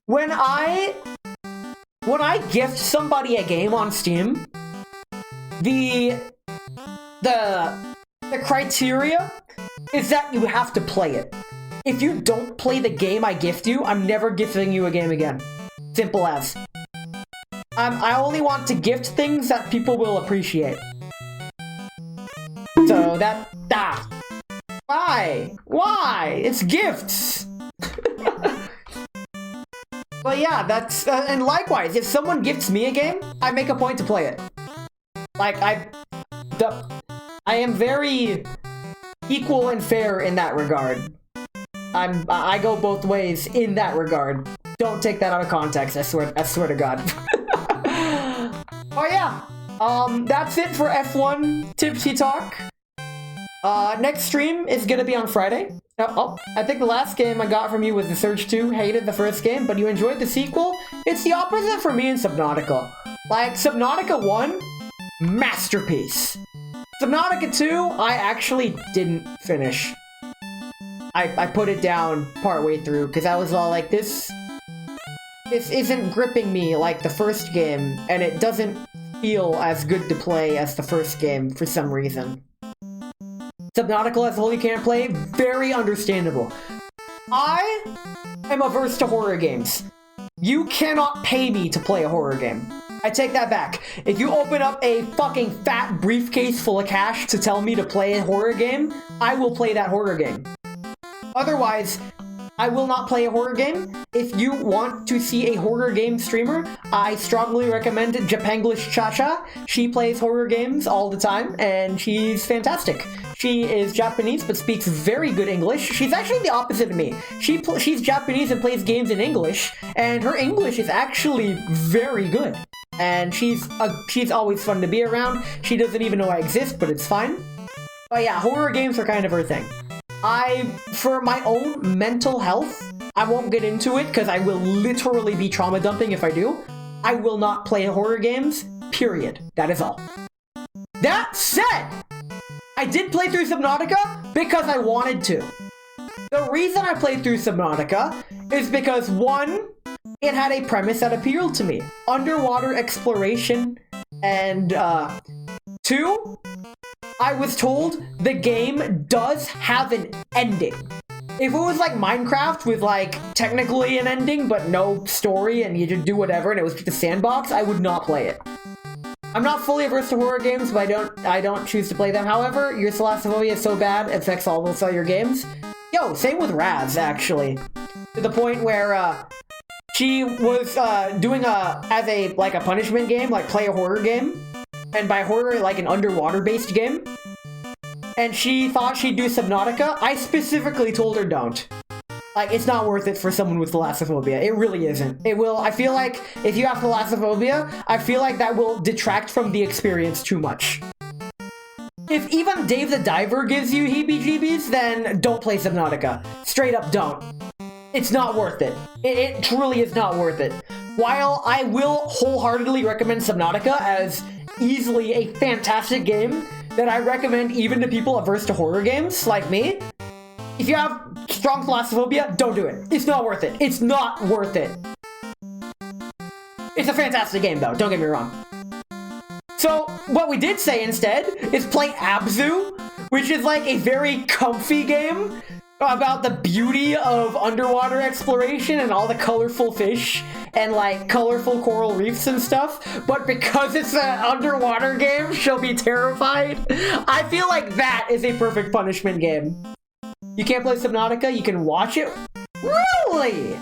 A: When I gift somebody a game on Steam, the criteria is that you have to play it. If you don't play the game I gift you, I'm never gifting you a game again. Simple as. I only want to gift things that people will appreciate. So why? Why? It's gifts! But yeah, that's, and likewise, if someone gifts me a game, I make a point to play it. Like, I am very equal and fair in that regard. I go both ways in that regard. Don't take that out of context, I swear to God. Oh yeah, that's it for F1 Tipsy Talk. Next stream is gonna be on Friday. I think the last game I got from you was The Surge 2. Hated the first game, but you enjoyed the sequel? It's the opposite for me in Subnautica. Like, Subnautica 1, masterpiece. Subnautica 2, I actually didn't finish. I put it down partway through, because I was all like, this isn't gripping me like the first game, and it doesn't feel as good to play as the first game for some reason. Subnautica as a whole you can't play, very understandable. I am averse to horror games. You cannot pay me to play a horror game. I take that back. If you open up a fucking fat briefcase full of cash to tell me to play a horror game, I will play that horror game. Otherwise, I will not play a horror game. If you want to see a horror game streamer, I strongly recommend Japanglish Cha-Cha. She plays horror games all the time, and she's fantastic. She is Japanese, but speaks very good English. She's actually the opposite of me. She's Japanese and plays games in English, and her English is actually very good. And she's always fun to be around. She doesn't even know I exist, but it's fine. But yeah, horror games are kind of her thing. For my own mental health, I won't get into it because I will literally be trauma dumping if I do. I will not play horror games, period. That is all. That said, I did play through Subnautica because I wanted to. The reason I played through Subnautica is because, one, it had a premise that appealed to me. Underwater exploration, and 2, I was told the game does have an ending. If it was like Minecraft with like technically an ending but no story and you just do whatever and it was just a sandbox, I would not play it. I'm not fully averse to horror games, but I don't choose to play them. However, your thalassophobia is so bad it affects almost all your games. Yo, same with Raz, actually. To the point where she was doing as a punishment game, like play a horror game. And by horror, like an underwater-based game. And she thought she'd do Subnautica. I specifically told her don't. Like, it's not worth it for someone with thalassophobia. It really isn't. It will, I feel like, if you have thalassophobia, I feel like that will detract from the experience too much. If even Dave the Diver gives you heebie-jeebies, then don't play Subnautica. Straight up don't. It's not worth it. It truly is not worth it. While I will wholeheartedly recommend Subnautica as easily a fantastic game that I recommend even to people averse to horror games like me, if you have strong thalassophobia, don't do it. It's not worth it. It's not worth it. It's a fantastic game though, don't get me wrong. So what we did say instead is play Abzu, which is like a very comfy game about the beauty of underwater exploration and all the colorful fish and like colorful coral reefs and stuff, but because it's an underwater game, she'll be terrified. I feel like that is a perfect punishment game. You can't play Subnautica, you can watch it. Really?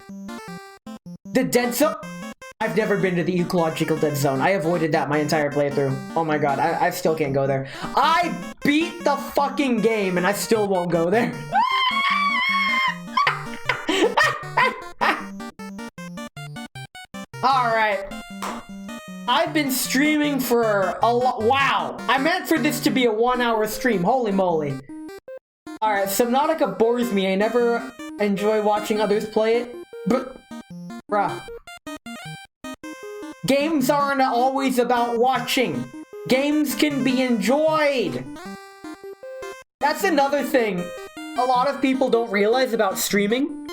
A: The Dead Zone? I've never been to the ecological dead zone. I avoided that my entire playthrough. Oh my god, I still can't go there. I beat the fucking game and I still won't go there. Alright. I've been streaming for a lot. Wow. I meant for this to be a 1-hour stream. Holy moly. Alright, Subnautica bores me. I never enjoy watching others play it. But, bruh. Games aren't always about watching. Games can be enjoyed. That's another thing a lot of people don't realize about streaming.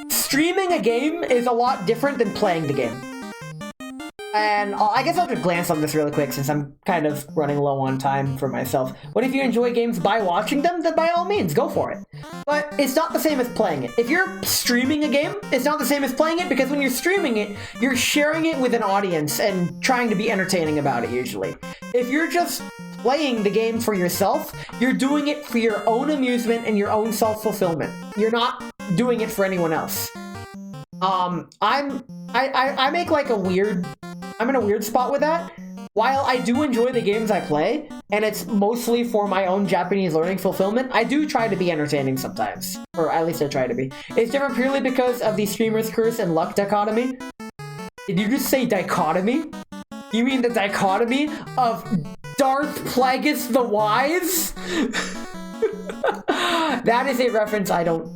A: Streaming a game is a lot different than playing the game. And I guess I'll just glance on this really quick since I'm kind of running low on time for myself. What if you enjoy games by watching them? Then by all means, go for it. But it's not the same as playing it. If you're streaming a game, it's not the same as playing it because when you're streaming it, you're sharing it with an audience and trying to be entertaining about it usually. If you're just playing the game for yourself, you're doing it for your own amusement and your own self-fulfillment. You're not doing it for anyone else. I make like I'm in a weird spot with that. While I do enjoy the games I play, and it's mostly for my own Japanese learning fulfillment, I do try to be entertaining sometimes. Or at least I try to be. It's different purely because of the streamer's curse and luck dichotomy. Did you just say dichotomy? You mean the dichotomy of Darth Plagueis the Wise? That is a reference I don't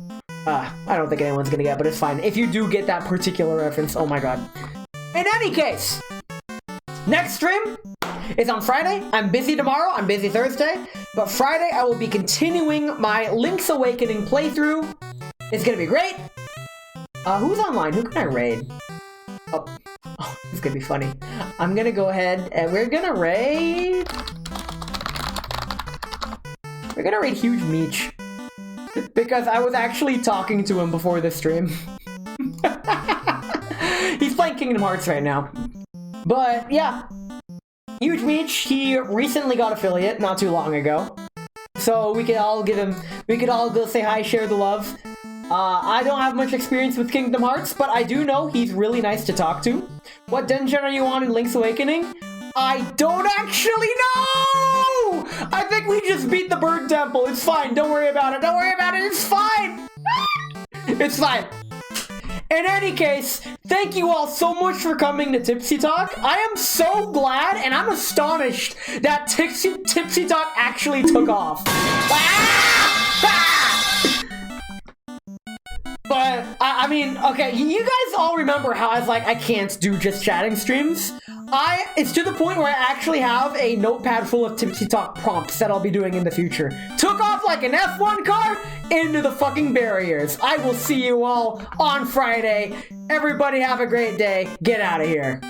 A: think anyone's gonna get, but it's fine. If you do get that particular reference, oh my god. In any case, next stream is on Friday. I'm busy tomorrow, I'm busy Thursday, but Friday I will be continuing my Link's Awakening playthrough. It's gonna be great. Who's online? Who can I raid? Oh, it's gonna be funny. I'm gonna go ahead and we're gonna raid Huge Meech. Because I was actually talking to him before the stream. He's playing Kingdom Hearts right now. But yeah, Huge Meech, he recently got affiliate not too long ago. So we could all go say hi, share the love. I don't have much experience with Kingdom Hearts, but I do know he's really nice to talk to. What dungeon are you on in Link's Awakening? I don't actually know! I think we just beat the Bird Temple. It's fine. Don't worry about it. Don't worry about it. It's fine. It's fine. In any case, thank you all so much for coming to Tipsy Talk. I am so glad and I'm astonished that Tipsy Talk actually took off. But, I mean, okay, you guys all remember how I was like, I can't do just chatting streams. It's to the point where I actually have a notepad full of Tipsy Talk prompts that I'll be doing in the future. Took off like an F1 car into the fucking barriers. I will see you all on Friday. Everybody have a great day. Get out of here.